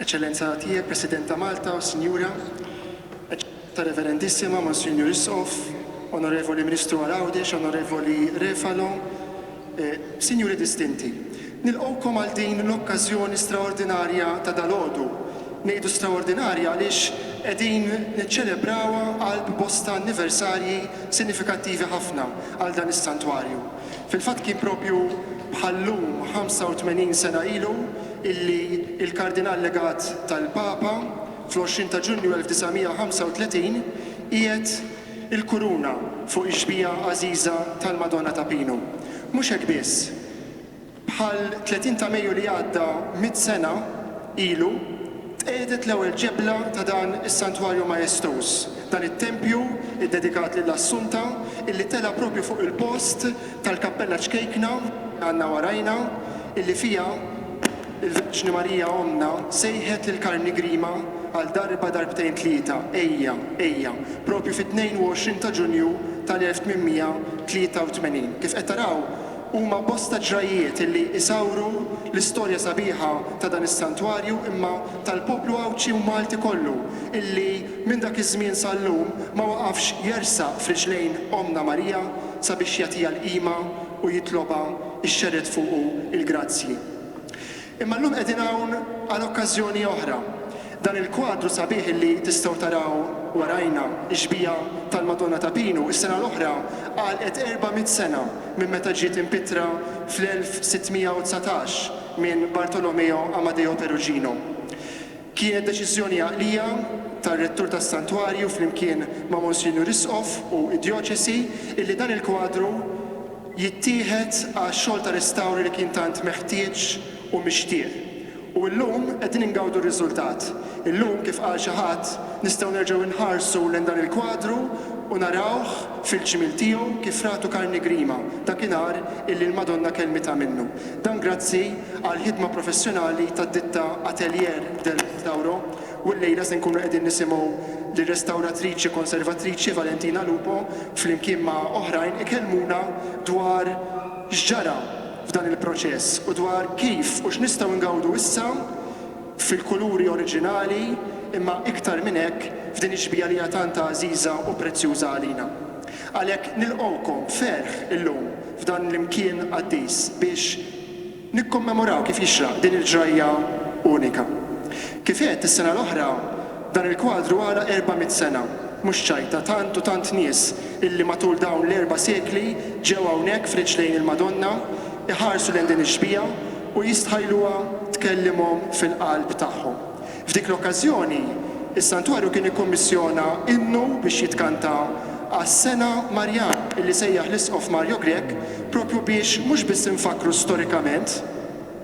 Eccellenza tiegħek, President ta' Malta, Sinjura, Eccellenza Reverendissima, Monsignor Issof, Onorevoli Ministru Għal-Għawdex, Onorevoli Refalo, Sinjuri distinti. Nilqgħukom għal din l-okkażjoni straordinarja ta' dalodu. Ngħidu straordinarja għaliex qegħdin niċċelebrawha għal bosta anniversarji sinifikattivi ħafna għal dan is-santwarju. Fil-fatt kien propju bħallum 85 sena ilu illi il-Kardinal Legat tal-Papa fl-20 ta' Ġunju 1935 qiegħed il-kuruna fuq ix-xbija għażiża tal-Madonna ta' Pinu. Mhux hekk biss. Bħal 30 ta' Mejju li għadda 100 sena ilu tqiegħdet l-ewwel ġebla ta' dan is-santwarju majestuż, dan it-tempju iddedikat lill-Assunta illi tela propju fuq il-post tal-Kappella Ċkejkna għandna warajna illi fiha il-Verġni Marija Omna sejħet lill-Karni Grima għal darba darbtejn tlieta, ejja, propju fit-22 ta' Ġunju tal-1883. Kif qed taraw huma bosta ġrajiet illi isawru l-istorja sabiħa ta' dan is-santwarju imma tal-poplu Awċi u Malti kollu illi minn dak iż-żmien sal-lum ma waqafx jersaq f'riġlejn Omna Marija sabiex jagħtiha l-qima u jitlobha ix-xered fuqu il-grazzji. Imma llum qegħdin hawn għal okkażjoni oħra. Dan il-kwadru sabiħ illi tistgħu taraw warajna ix-xbija tal-Madonna ta' Pinu is-sena l-oħra għalqet 400 sena minn meta ġiet impitra fl-1619 minn Bartolomeo Amadeo Perugino. Kienet deċiżjoni għaqlija tar-rettur tas-santwarju flimkien ma' Monsignor Issof u d-Djoċesi illi dan il-kwadru jittieħed għax-xogħol ta' restawri li kien tant meħtieġ u mixtieq. U llum qegħdin ingawdu r-riżultat. Illum kif qal xi ħadd nistgħu nerġgħu nħarsu lejn dan il-kwadru u narawh fil-ġimil tiegħu kif ratu Karni Grima dakinhar illi l-Madonna kelmita minnu. Dan grazzi għal ħidma professjonali tad-ditta Atelier del Restauro u llejla se nkunu qegħdin nisimgħu lir-restawratriċi konservatriċi Valentina Lupo flimkien ma' oħrajn ikellmuna dwar x'ġara f'dan il-proċess u dwar kif u x'nistgħu ngawdu issa fil-kuluri oriġinali imma iktar minn hekk f'din ix-xbija li hija tant għażiża u prezzjuża għalina. Għalhekk nilqgħukom ferħ illum f'dan l-imkien qaddis biex nikkommemoraw kif jixraq din il-ġrajja unika. Kif qed is-sena l-oħra dan il-kwadru għala 400 sena. Mhux ċajta tant u tant nies illi matul dawn l-4 sekli ġew hawnhekk f'riġlejn il-Madonna iħarsu lejn din ix-xbija u jistħajluha tkellimhom fil-qalb tagħhom. F'dik l-okkażjoni, is-santwarju kien ikkummissjona innu biex jitkanta għas-sena Marjan illi sejjaħ l-Isqof Mario Grek propju biex mhux biss infakru storikament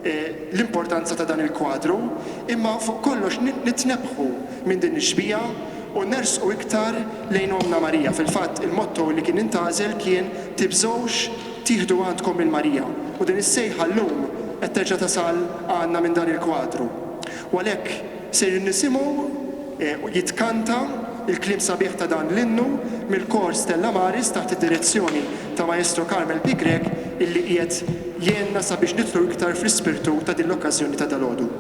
l-importanza ta' dan il-kwadru, imma fuq kollox nitnebħu minn din ix-xbija u nersqu iktar lejn Omna Marija. Fil-fatt il-motto li kien intażel kien tibżgħux tieħdu għandkom il-Marija. U din is-sejħa llum qed terġa' tasal għandna minn dan il-kwadru. U għalhekk se nisimgħu jitkanta il-kliem sabiħ ta' dan l-innu mill-kor Stella Maris taħt id-direzzjoni ta' Maestro Carmel P. Grek illi qiegħed jgħinna sabiex nidħlu iktar fl-ispirtu ta' din l-okkażjoni ta' dalgħodu.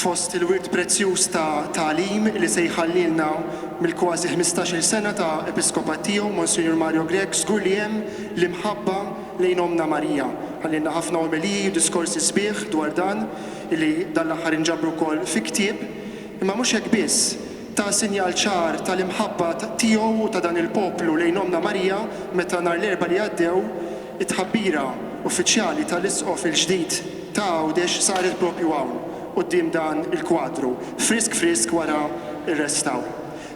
fost il-wirt prezzjuż ta' tagħlim li se jħallilna mill-kważi 15-il sena ta' episkopat tiegħu Monsignor Mario Grech, żgur li hemm l-imħabba lejn Omna Marija. Ħallilna ħafna omiliji u diskorsi sbieħ dwar dan li dan l-aħħar inġabru wkoll fi ktieb, imma mhux hekk biss ta' sinjal ċar tal-imħabba tiegħu u ta' dan il-poplu lejn Omna Marija meta nhar l-erbgħa li għaddew it-tħabbira uffiċjali tal-isqof il-ġdid ta' Għawdex saret proprju hawn quddiem dan il-kwadru, frisk wara ir-restaw.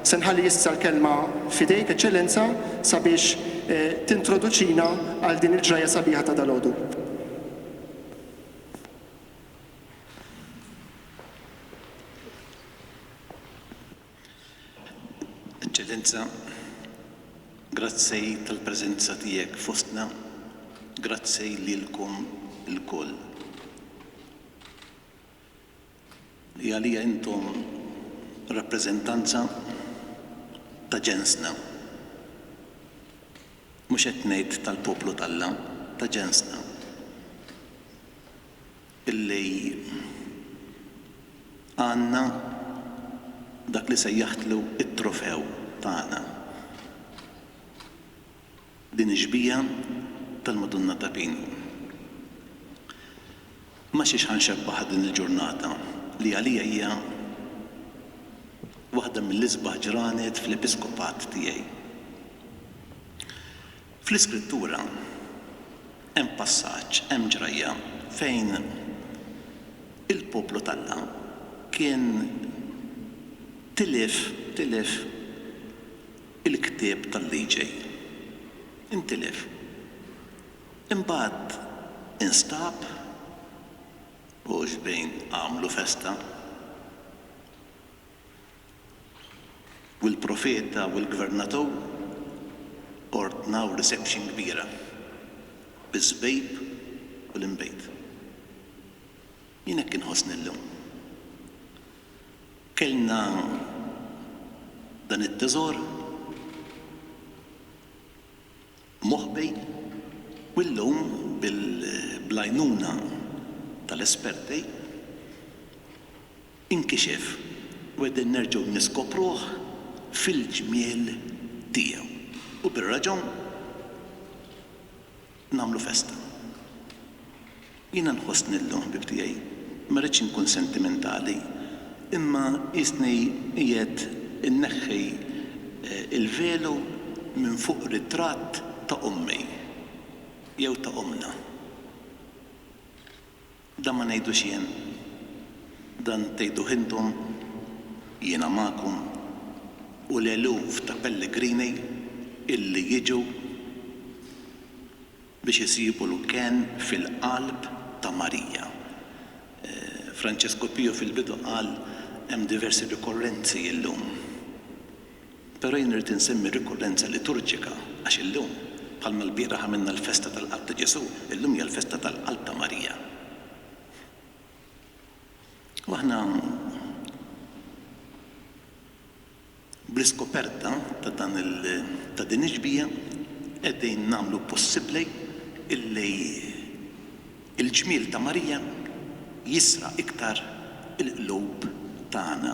Se nħalli issa l-kelma fidejk, Eċċellenza, sabiex tintroduċina għal din il-ġraja sabiħa ta' dalgħodu. Eċċellenza, grazzi tal-preżenza tiegħek fostna, grazzi lilkom ilkoll. Li għalija intom rappreżentanza ta' ġensna. Mhux qed ngħid tal-poplu tal-Alla, ta' ġensna. Illi għandna dak li sejjaħtlu it-trofew tagħna. Din ġbija tal-Madonna ta' Pini. Ma xiex ħanxebbaħ din il-ġurnata li għalija hija waħda mill-isbaħ ġranet fl-episkopat tiegħi. Fl-Iskrittura hemm passaġġ, hemm ġrajja fejn il-poplu tal-Alla kien tilef il-ktieb tal-liġej. Intilef. Imbagħad instab u xbejn għamlu festa u l-profeta u l-gvernatur ordnaw reception kbira biż-żbejb u l-imbejt. Jien hekk inħoss illum. Kellna dan it-teżor moħbej u llum bil-għajnuna tal-esperti inkixef u għedin nerġgħu niskopruh fil-ġmiel tiegħu. U bir-raġun nagħmlu festa. Jiena nħoss llum ħbib tiegħi, ma rridx inkun sentimentali, imma qisni qiegħed inneħħi il-velu minn fuq ritratt ta' ommi jew ta' omna. Dan ma ngħidux jien, dan tgħidu intom, jiena magħkom u l-eluf ta' pellegrini illi jiġu biex isibu l-kien fil-qalb ta' Marija. Francesco Pio fil-bidu qal hemm diversi rikorrenzi illum. Però jien irid insemmi rikorrenza liturġika għax illum bħalma l-bieraħ għamilna l-festa tal-qalb ta' Ġesu, illum hija l-festa tal-qalb ta' Marija. U aħna bl-iskoperta ta' din iġbija qegħdin nagħmlu possibbli illi il-ġmiel ta' Marija jisra iktar il-qlub tagħna.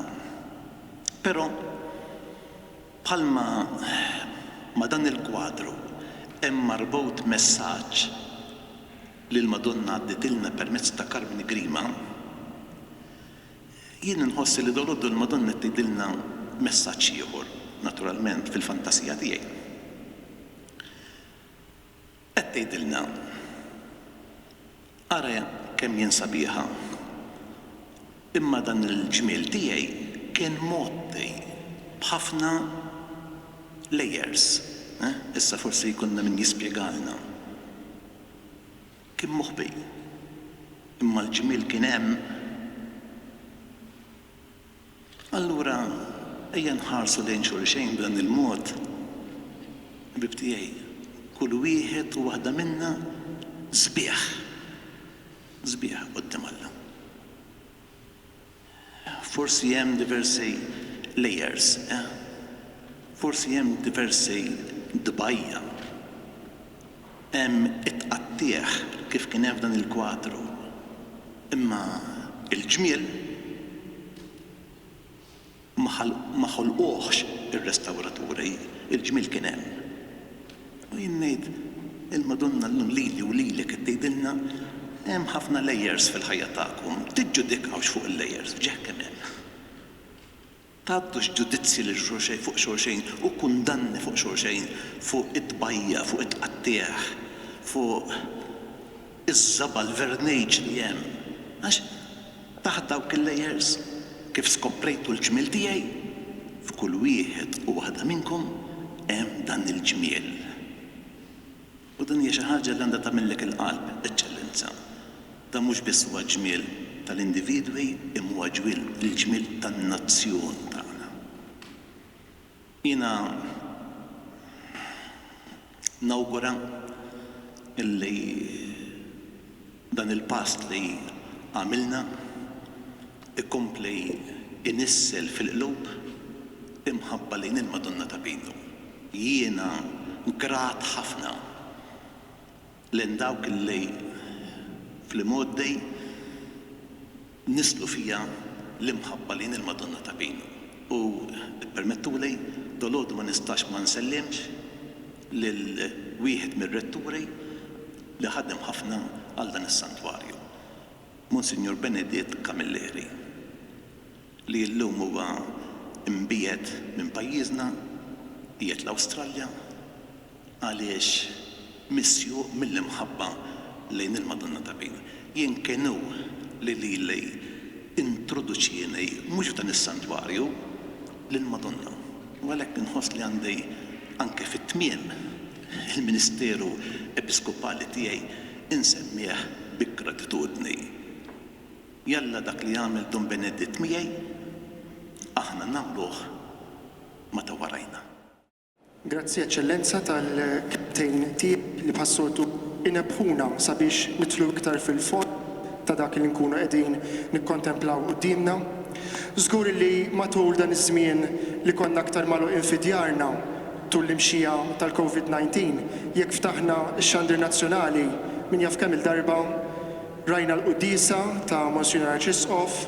Però bħalma ma' dan il-kwadru hemm marbut messaġġ li l-Madonna għadditilna permezz ta' Carmine Grima, jien inħossi li doloddu l-Madonna tgħidilna messaġġ ieħor, naturalment fil-fantasija tiegħi. Qed tgħidilna ara kemm jien sabiħa, imma dan il-ġmiel tiegħi kien motti b'ħafna layers. Issa forsi jkunna min jispjegalna. Kien moħbi, imma l-ġmiel kien hemm. Allura ejja nħarsu lejn xulxejn b'dan il-mod. Ħbib tiegħi, kull wieħed u waħda minna sbieħ quddiem Alla. Forsi hemm diversi layers, forsi hemm diversi dbajja. Hemm it-qattieħ kif kien hemm dan il-kwadru. Imma il-ġmiel ma ħolquhx ir-restawraturi, il-ġmiel kien hemm. U jien ngħid il-Madonna llum lili u lilek qed tgħidilna hemm ħafna layers fil-ħajja tagħkom, tiġġudikawx fuq il-layers, ġeħ kemm hemm. Tagħtux ġudizzji lil xulxejn fuq xulxejn u kundanni fuq xulxejn, fuq it-tbajja, fuq it-qattieħ, fuq iż-żaba l-vernejġ li hemm. Għax taħt dawk il-layers kif skoprejtu l-ġmiel tiegħi, f'kull wieħed u waħda minnkom hemm dan il-ġmiel. U dan hija xi ħaġa li għandha tagħmellek il-qalb, eċċellenza. Dan mhux biss huwa ġmiel tal-individwi, imma huwa il-ġmiel tan-nazzjon tagħna. Jiena nawgura illi dan il-pass li għamilna ikompli inissel fil-qlub imħabba lejn il-Madonna ta' Pino. Jiena grat ħafna lejn dawk illi fl-modi nislu fija l-imħabba lejn il-Madonna ta' Pino. U permettuli dolodu ma nistax ma nsellimx lil wieħed mir-retturi li ħadem ħafna għal dan is-santwarju. Monsignor Beneditt Camilleri, li llum huwa imbiegħed minn pajjiżna qiegħed l-Awstralja għaliex missju mill-imħabba lejn il-Madonna ta' Pino. Jien kienu li introduċieni mhux f'dan is-santwarju lill-Madonna. U għalhekk inħoss li għandi anke fit-tmiem il-Ministeru Episkopali tiegħi insemmih bi gratitudni. Jalla dak li għamel Don Beneditt miegħi aħna nagħmluh meta warajna. Grazzi Eċċellenza tal-kibtejn tiegħek li bħassoltu inebħuna sabiex nidħlu iktar fil-fond ta' dak li nkunu qegħdin nikkontemplaw qudiemna. Żgur li matul dan iż-żmien li konna aktar magħluqin fi djarna tul l-imxija tal-COVID-19, jekk ftaħna x-xandir nazzjonali min jaf kemm il-darba rajna l-qudiesa ta' Monsignor Arċisqof,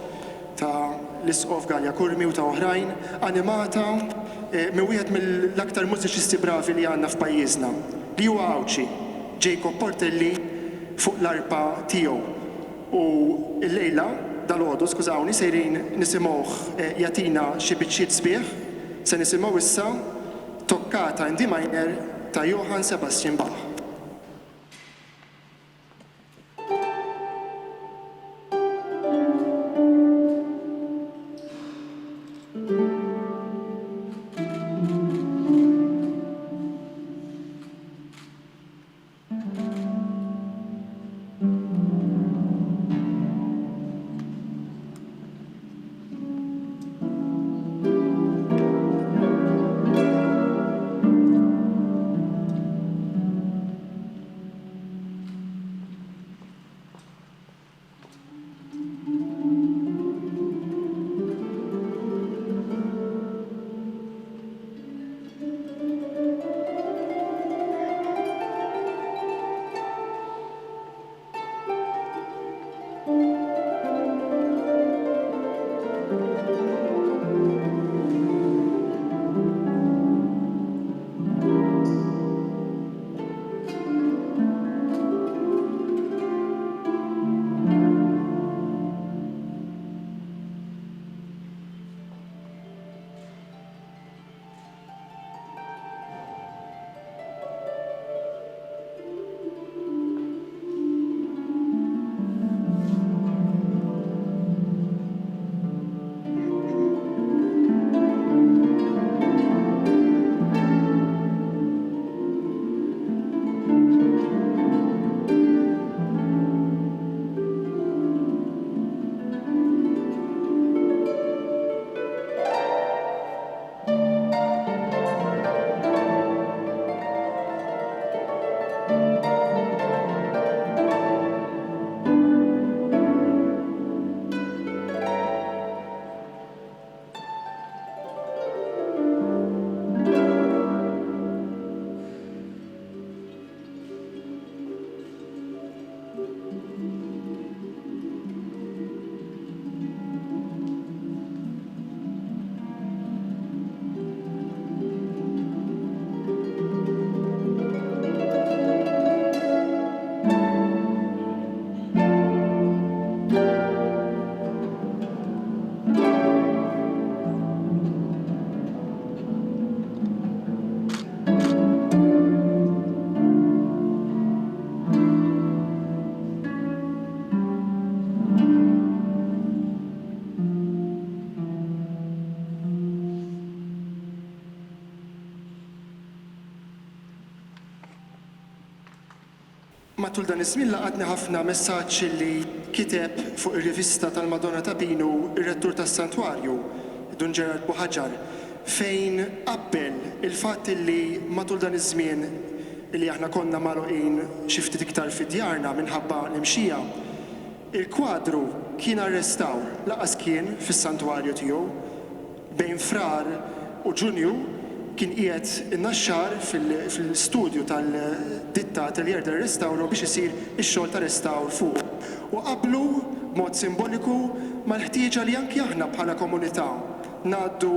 ta' l-Isqof Galja Kurmi u ta' oħrajn, animata minn wieħed mill-aktar mużiċisti bravi li għandna f'pajjiżna, li huwa Awċi, Jacob Portelli fuq l-arpa tiegħu. U l-lejla dal-għodu, skużawni, sejrin nisimgħuh jagħtina xi biċċiet sbieħ, se nisimgħu issa Toccata in D minor ta' Johann Sebastian Bach. Matul dan iż-żmien laqatni ħafna messaġġ li kiteb fuq ir-rivista tal-Madonna ta' Pinu ir-rettur tas-Santwarju, Dun Ġerard Buħaġar, fejn qabbel il-fatt li matul dan iż-żmien li aħna konna magħluqin xi ftit iktar fid-djarna minħabba l-imxija, il-kwadru kien arrestaw laqas kien fis-santwarju tiegħu bejn frar u Ġunju kien qiegħed innaxxar fil-studju tal-ditta atelier tar-restawro biex isir ix-xogħol ta' restawr fuq. U qablu b'mod simboliku mal-ħtieġa li anke aħna bħala komunità ngħaddu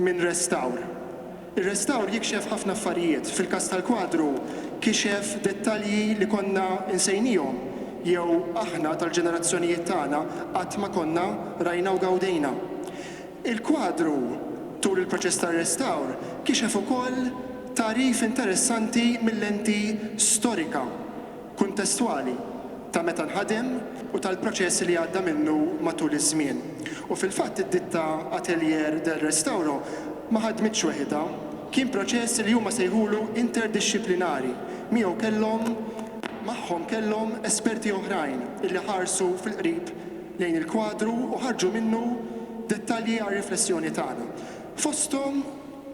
minn restawr. Ir-restawr jikxef ħafna affarijiet. Fil-każ tal-kwadru kixef dettalji li konna insejnihom jew aħna tal-ġenerazzjonijiet tagħna qatt ma konna rajna u gawdejna. Il-kwadru tul il-proċess tar-restawr kixef ukoll tarif interessanti mill-lenti storika, kuntestwali ta' meta nħadem u tal-proċess li għadda minnu matul iż-żmien. U fil-fatt id-ditta Atelier del Restawro ma ħadmitx weħida, kien proċess li huma sejħulu interdixxiplinari. Magħhom kellhom esperti oħrajn illi ħarsu fil-qrib lejn il-kwadru u ħarġu minnu dettalji għal riflessjoni tagħna. Fosthom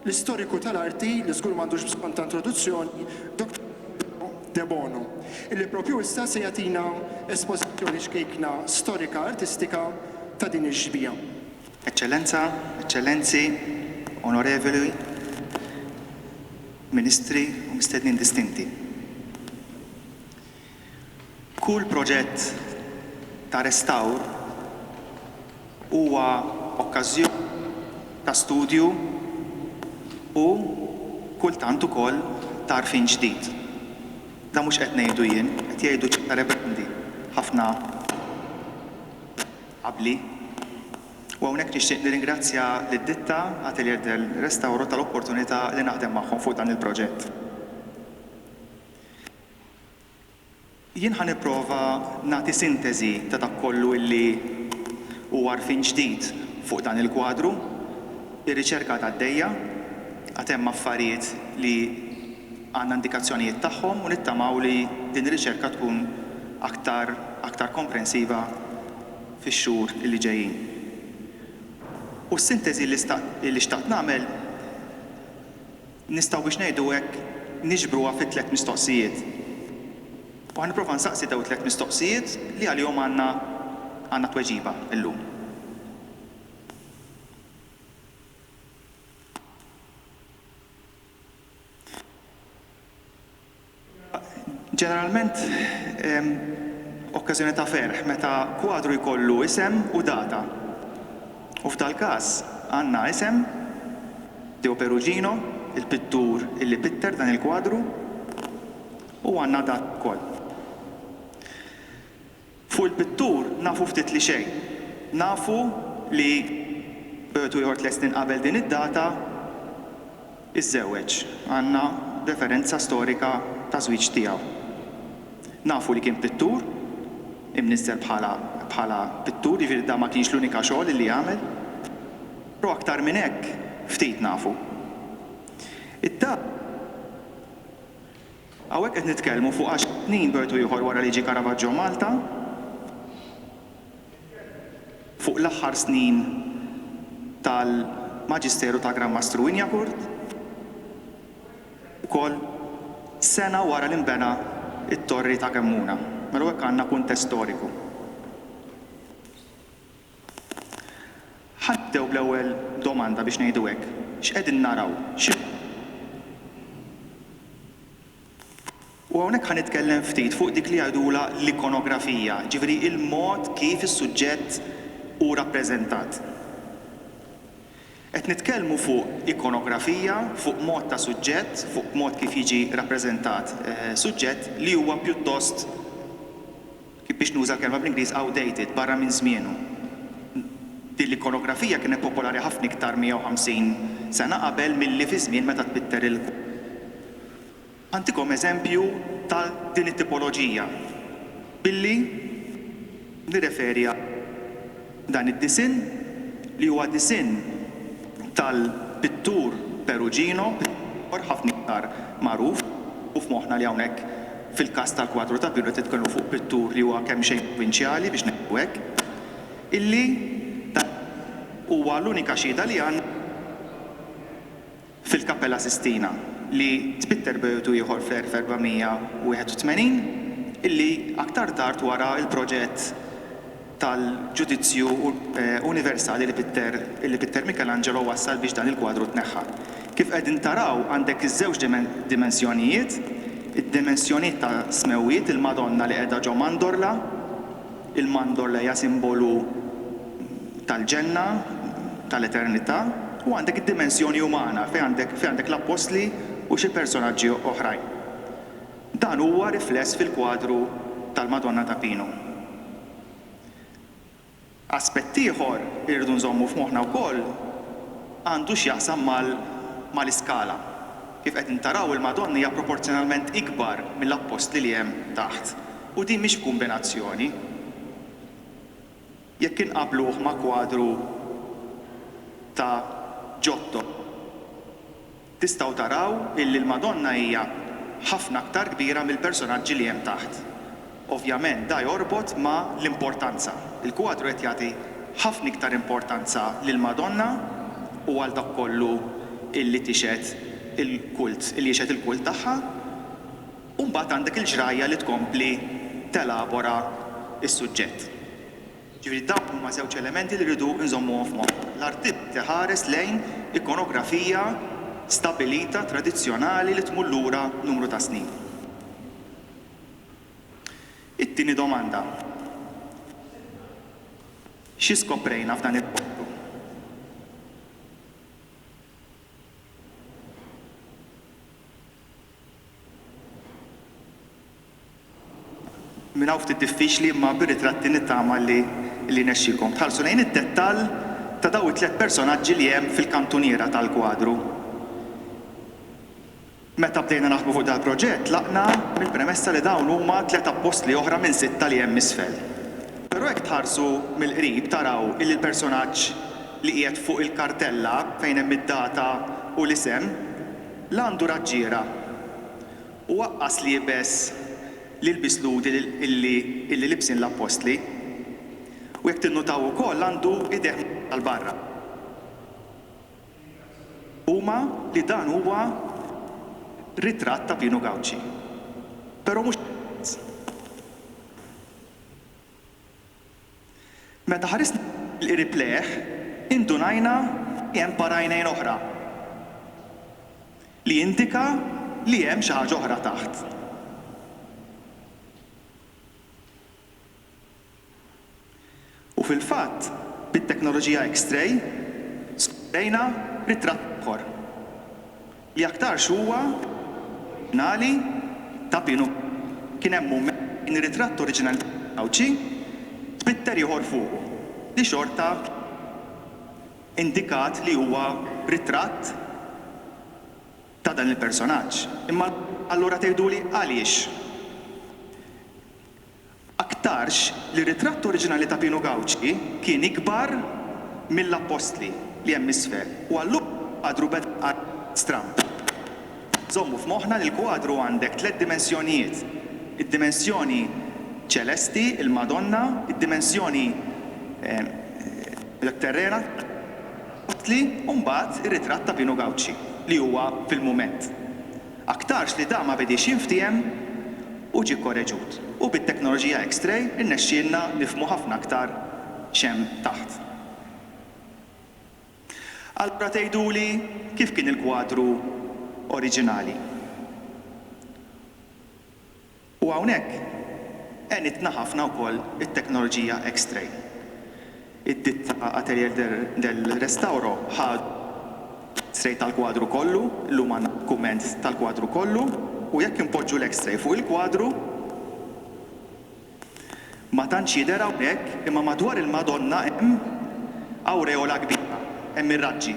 l-istoriku tal-arti li żgur m'għandux bżonn ta' introduzzjoni, Dr. De Bono, illi propju issa se jagħtina espożizzjoni xkejkna storika artistika ta' din iġbija. Eccellenza, Eccellenzi, Onorevoli, Ministri u mistednin distinti. Kull proġett ta' restawr huwa okkażjoni ta' studju u kultant ukoll ta' għarfien ġdid. Da mhux qed ngħidu jien, qed jgħidu ċerta reverendi ħafna qabli. U hawnhekk nixtieq nirringrazzja lid-ditta Atelier del Restawro tal-opportunità li naħdem magħhom fuq dan il-proġett. Jien ħa nipprova nagħti sintesi ta' dak kollu illi huwa għarfien ġdid fuq dan il-kwadru. Ir-riċerka għaddejja, għad hemm affarijiet li għandna indikazzjonijiet tagħhom u nittamaw li din ir-riċerka tkun aktar komprensiva fix-xhur li ġejjin. U s-sintesi li xtaqt nagħmel nistgħu biex ngħidu hekk niġbruha fi 3 mistoqsijiet. U ħanipprova nsaqsi dawn 3 mistoqsijiet li għalihom għandna tweġiba llum. Ġeneralment, okkażjoni ta' ferħ meta kwadru jkollu isem u data. U f'dal-każ għandna isem Teo Perugino, il-pittur illi pitter dan il-kwadru, u għandna data wkoll. Fuq il-pittur nafu ftit li xejn. Nafu li b'għetu ieħor 3 snin qabel din id-data iżżewweġ. Għandna referenza storika ta' żwieġ tiegħu. Nafu li kien pittur, imnisser bħala pittur, jiġifieri da ma kienx l-unika xogħol li jagħmel, però aktar minn hekk ftit nafu. Hawnhekk qed nitkellmu fuq 10 snin b'għetu ieħor wara li ġie Caravaggio Malta, fuq l-aħħar snin tal-Maġisteru ta' Gran Mastru Injakurt, ukoll sena wara li nbena it-torri ta' Kemmuna, mela hekk għandna kuntest storiku. Ħaddew bl-ewwel domanda biex ngħidu hekk, x'qegħdin naraw? U hawnhekk ħa nitkellem ftit fuq dik li jgħidula l-ikonografija, ġifieri il-mod kif is-suġġett hu rappreżentat. Qed nitkellmu fuq ikonografija, fuq mod ta' suġġett, fuq mod kif jiġi rappreżentat suġġett li huwa pjuttost, kif biex nuża kelma bl-Ingliż, outdated, barra minn żmienu. Din l-ikonografija kienet popolari ħafna iktar 150 sena qabel milli fi żmien meta tbitter Għantikom eżempju ta' din it-tipoloġija billi nirreferi dan id-disin li huwa disin tal-pittur Perugino, ħafna iktar magħruf u f'moħħna li hawnhekk fil-każ tal-kwadru ta' Pino titkellmu fuq pittur li huwa kemm xejn provvinċjali biex ngħidu hekk, illi huwa l-unika xhieda li għandna fil-Kappella Sistina li tbitter bejtu ieħor fl-1481 illi aktar tard wara l-proġett tal-ġudizzju universali li bitter Michelangelo wassal biex dan il-kwadru tneħħa. Kif qegħdin taraw għandek iż-żewġ dimensjonijiet, id-dimensjonijiet ta' smewiet, il-Madonna li qiegħda ġo mandorla, il-mandorla hija simbolu tal-ġenna, tal-eternità, u għandek id-dimensjoni umana fejn għandek l-apostli u xi personaġġi oħrajn. Dan huwa rifless fil-kwadru tal-Madonna ta' Pino. Aspett ieħor irridu nżommu f'moħħna wkoll għandu x'jaqsam mal-iskala. Kif qed intaraw il-Madonna hija proporzjonalment ikbar mill-apostli li hemm taħt. U din mhix kombinazzjoni. Jekk inqabluh ma' kwadru ta' Giotto, tistgħu taraw illi l-Madonna hija ħafna aktar kbira mill-personaġġi li hemm taħt. Ovvjament da jorbot ma' l-importanza. Il-kwadru qed jagħti ħafna iktar importanza lill-Madonna u għal dak kollu illi tixed il-kult, illi jixed il-kult tagħha, u mbagħad għandek il-ġrajja li tkompli telabora is-suġġett. Ġifieri dawn huma żewġ elementi li rridu nżommuhom f'moħħ. L-artib teħares lejn ikonografija stabilita, tradizzjonali li tmur lura numru ta' snin. It-tieni domanda. Xi skoprejna f'dan il-kwadru? Min hawn ftit diffiċli imma bir-ritratti nittama li nexxilkom. Tħallsu lejn id-dettall ta' daw it-tliet personaġġi li hemm fil-kantuniera tal-kwadru. Meta bdejna naħdmu fuq dal-proġett, laqna mill-premessa li dawn huma tliet apostli oħra minn sitta li hemm isfel. Però hekk tħarsu mill-qrib taraw illi l-personaġġ li qiegħed fuq il-kartella fejn hemm id-data u l-isem l-għandu raġġiera u waqqas li jibes li l-bisludi illi libsin l-apostli u jekk tinnutaw ukoll għandu idejh tal-barra. Huma li dan huwa ritratt ta' Pino Gauci. Però mhux meta ħarisna l-qrib leħ, indunajna hemm parajnejn oħra li jindika li hemm xi ħaġa oħra taħt. U fil-fatt, bit-teknoloġija X-ray, skoprejna ritratt ieħor li aktar huwa oriġinali ta' Pino. Kien hemm mument in ir-ritratt oriġinali ta' Gauci tbitter ieħor fuqu li xorta indikat li huwa ritratt ta' dan il-personaġġ. Imma allura tgħiduli għaliex? Aktarx li ritratt oriġinali ta' Pino Gauci kien ikbar mill-apostli li hemm isfel u allura kwadru beda stramp. Żommu f'moħħna li l-kwadru għandek tliet dimensjonijiet. Id-dimensjoni ċelesti, il-Madonna, id-dimensjoni terrena, u mbagħad ir-ritratt ta' Pino Gauci li huwa fil-mument. Aktarx li da ma bedix jinftiem u ġie korreġut. U bit-teknoloġija X-ray irnexxielna nifhmu ħafna aktar x'hemm taħt. Allura tgħiduli kif kien il-kwadru oriġinali. U hawnhekk għenitna ħafna wkoll it-teknoloġija X-ray. Id-ditta Atelier del Restauro ħad X-ray tal-kwadru kollu, llum għandna dokument tal-kwadru kollu, u jekk impoġġu l-X-ray fuq il-kwadru, ma tantx jidher hawnhekk imma madwar il-Madonna hemm awreola kbira, hemm ir-raġġi.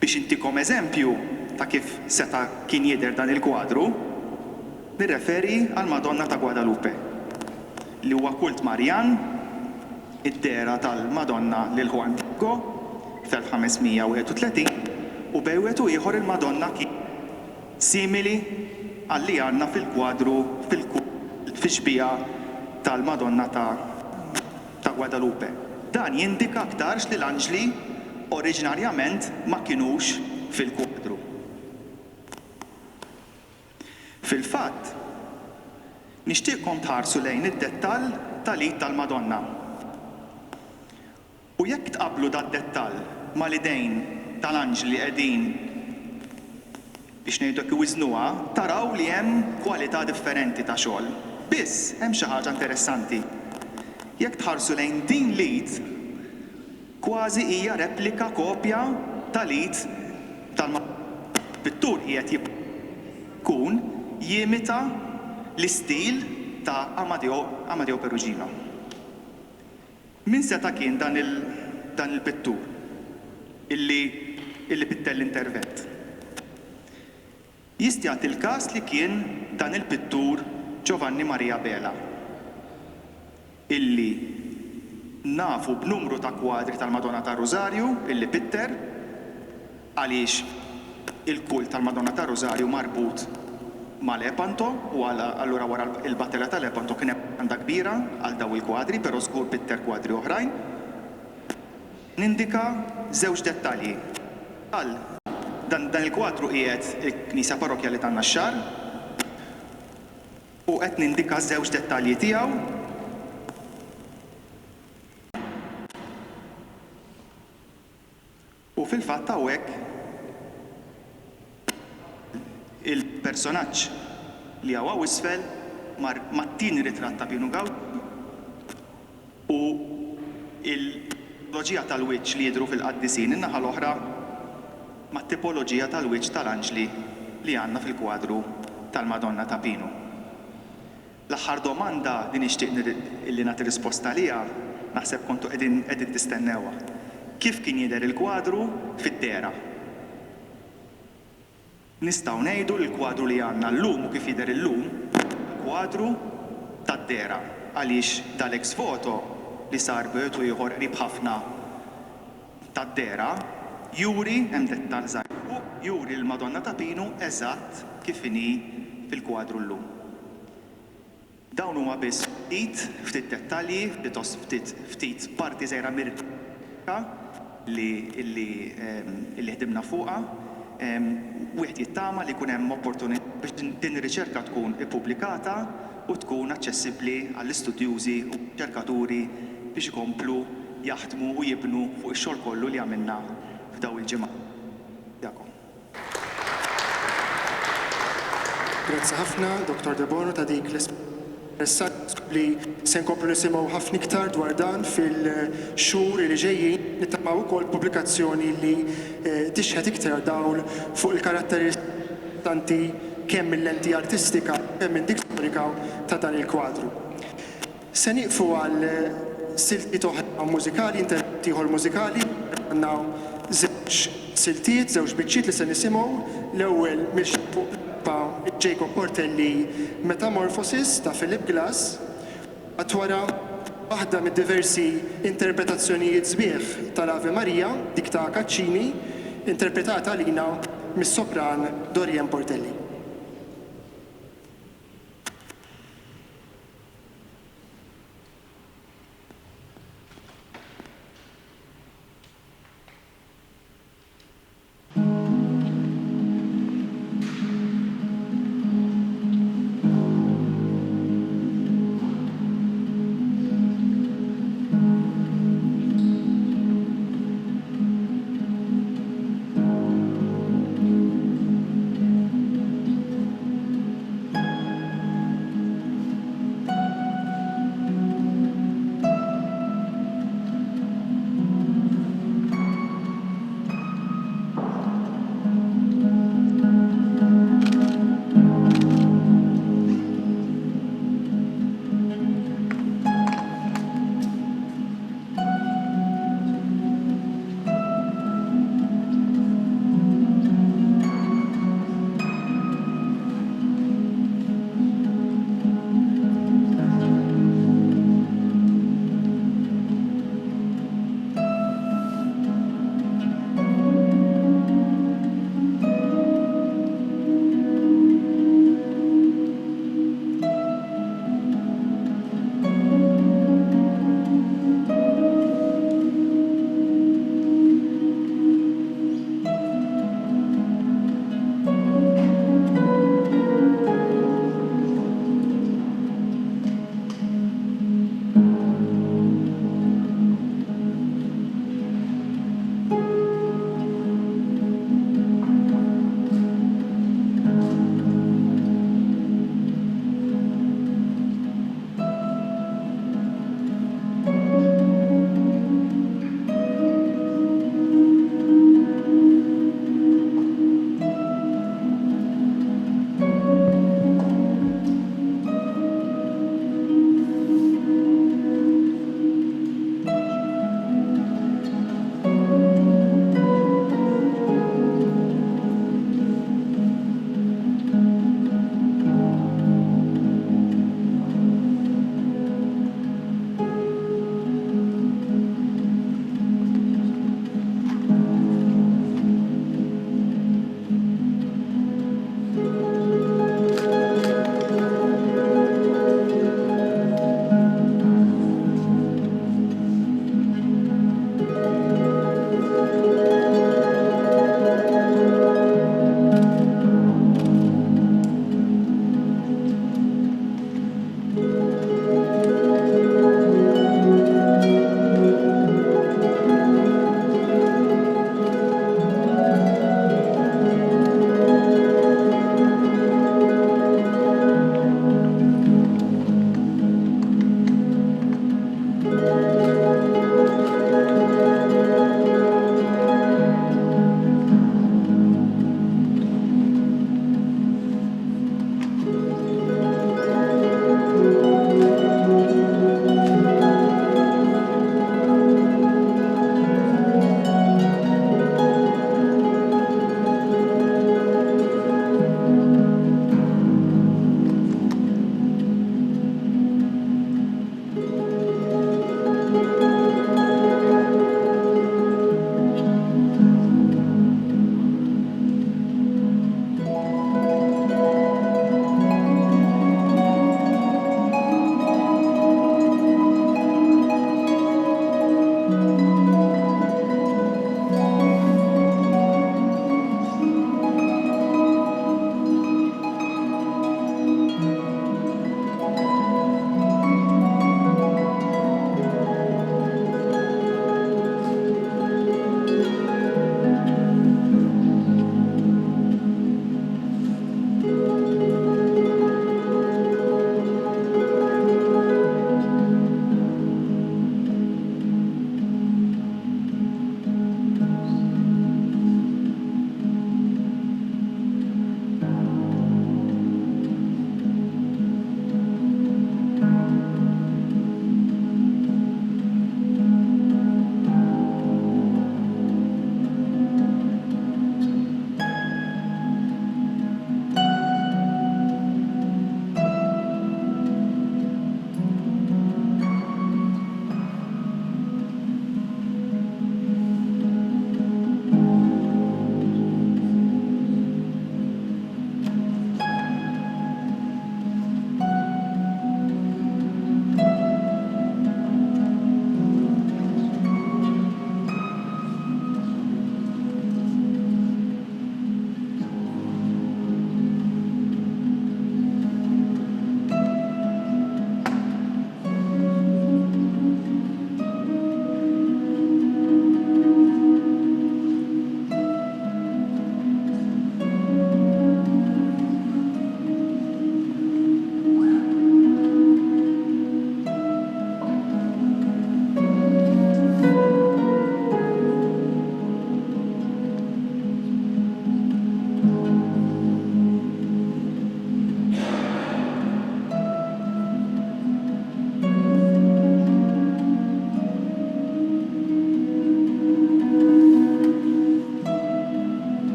Biex intikom eżempju ta' kif seta' kien jidher dan il-kwadru, nirreferi għal Madonna ta' Guadalupe, li huwa kult Marjan, id-dera tal-Madonna lil Juan Diego fl-1531 u bejwetu ieħor il-Madonna kien simili għalli għandna fil-kwadru fil-xbija tal-Madonna ta' Guadalupe. Dan jindika aktarx li l-anġli oriġinarjament ma kinux fil-kwadru. Fil-fatt, nixtieqkom tħarsu lejn id-dettall tal-id tal-Madonna. U jekk tqablu dat-dettall mal-idejn tal-anġli qegħdin biex ngħidlek iwiżnuha, taraw li hemm kwalità differenti ta' xogħol. Biss hemm xi ħaġa interessanti. Jekk tħarsu lejn din l-id, kważi hija replika kopja tal-id tal-Madonna. Pittur qiegħed jkun jimita l-istil ta' Amadeo Perugino. Min seta' kien dan il-pittur illi pittel l-intervent? Jistjat il-każ li kien dan il-pittur Giovanni Maria Bela, illi nafu b'numru ta' kwadri tal-Madonna ta' Rosario illi pitter għaliex il-kult tal-Madonna ta' Rosario marbut ma' Lepanto u allura wara il-battella ta' Lepanto kien hemm għandha kbira għal daw il-kwadri, però żgur pitter kwadri oħrajn. Nindika żewġ dettalji. Dan il-kwadru qiegħed il-Knisja Parrokjali ta' Naxxar u qed nindika żewġ dettalji tiegħu. U fil-fatt hawnhekk il-personaġġ li hawn isfel mat-tieni ritratt ta' Pino Gaudi u il-tipoloġija tal-wiċċ li jidhru fil-qaddisin in-naħa l-oħra mat-tipoloġija tal-wiċċ tal-anġli li għandna fil-kwadru tal-Madonna ta' Pino. L-aħħar domanda li nixtieq illi nagħti risposta liha naħseb kontu qegħdin tistennewha. Kif kien jidher il-kwadru fid-dera? Nistgħu ngħidu l-kwadru li għandna llum u kif jidher illum kwadru tad-dera għaliex dal-ex foto li sar b'wieħed ieħor qrib ħafna tad-dera juri hemm dettall żgħir juri l-Madonna ta' Pino eżatt kif inhi fil-kwadru llum. Dawn huma biss ftit dettalji, ftit parti żgħira mirka li ħdimna fuqha. Wieħed jittama li jkun hemm opportunità biex din ir-riċerka tkun ippubblikata u tkun aċċessibbli għall-istudjużi u riċerkaturi biex ikomplu jaħdmu u jibnu fuq ix-xogħol kollu li għamilna f'daw il-ġimgħa. Jakom. Grazzi ħafna, Dr. De Bono, ta' dik l-interessant li se nkomplu nisimgħu ħafna iktar dwar dan fil-xhur li ġejjin nittamaw ukoll pubblikazzjoni li tixħed iktar dawl fuq il-karatteristanti kemm mill-lenti artistika kemm minn dik storika ta' dan il-kwadru. Se nieqfu għal siltiet oħra mużikali, interpreti ieħor mużikali, għandna żewġ siltiet, żewġ biċċiet li se nisimgħu l-ewwel mill-fuq Jacob Portelli Metamorphosis ta' Philip Glass, wara waħda mid-diversi interpretazzjonijiet sbieħ tal-Ave Maria, dik ta' Caccini, interpretata għalina mis-sopran Dorian Portelli.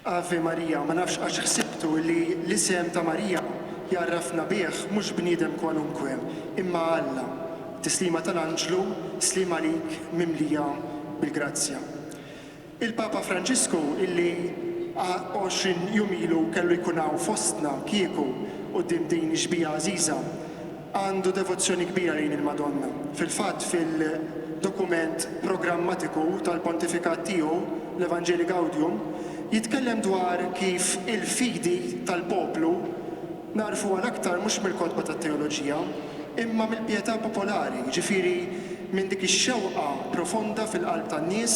Ave Marija, ma nafx għax ħsibtu li l-isem ta' Marija jarrafna bih mhux bniedem kwalunkwe, imma Alla. Tislima tal-Anġlu, slima lik mimlija bil-grazzja. Il-Papa Franġisku illi 20 jum ilu kellu jkun hawn fostna kieku quddiem din ġbija għażiża għandu devozzjoni kbira lejn il-Madonna. Fil-fatt fil-dokument programmatiku tal-pontifikat tiegħu l-Evanġeli Gaudium jitkellem dwar kif il-fidi tal-poplu narfu għal-aktar mhux mill-kodba tat-teoloġija, imma mill-pjetà popolari, ġifieri minn dik ix-xewqa profonda fil-qalb tan-nies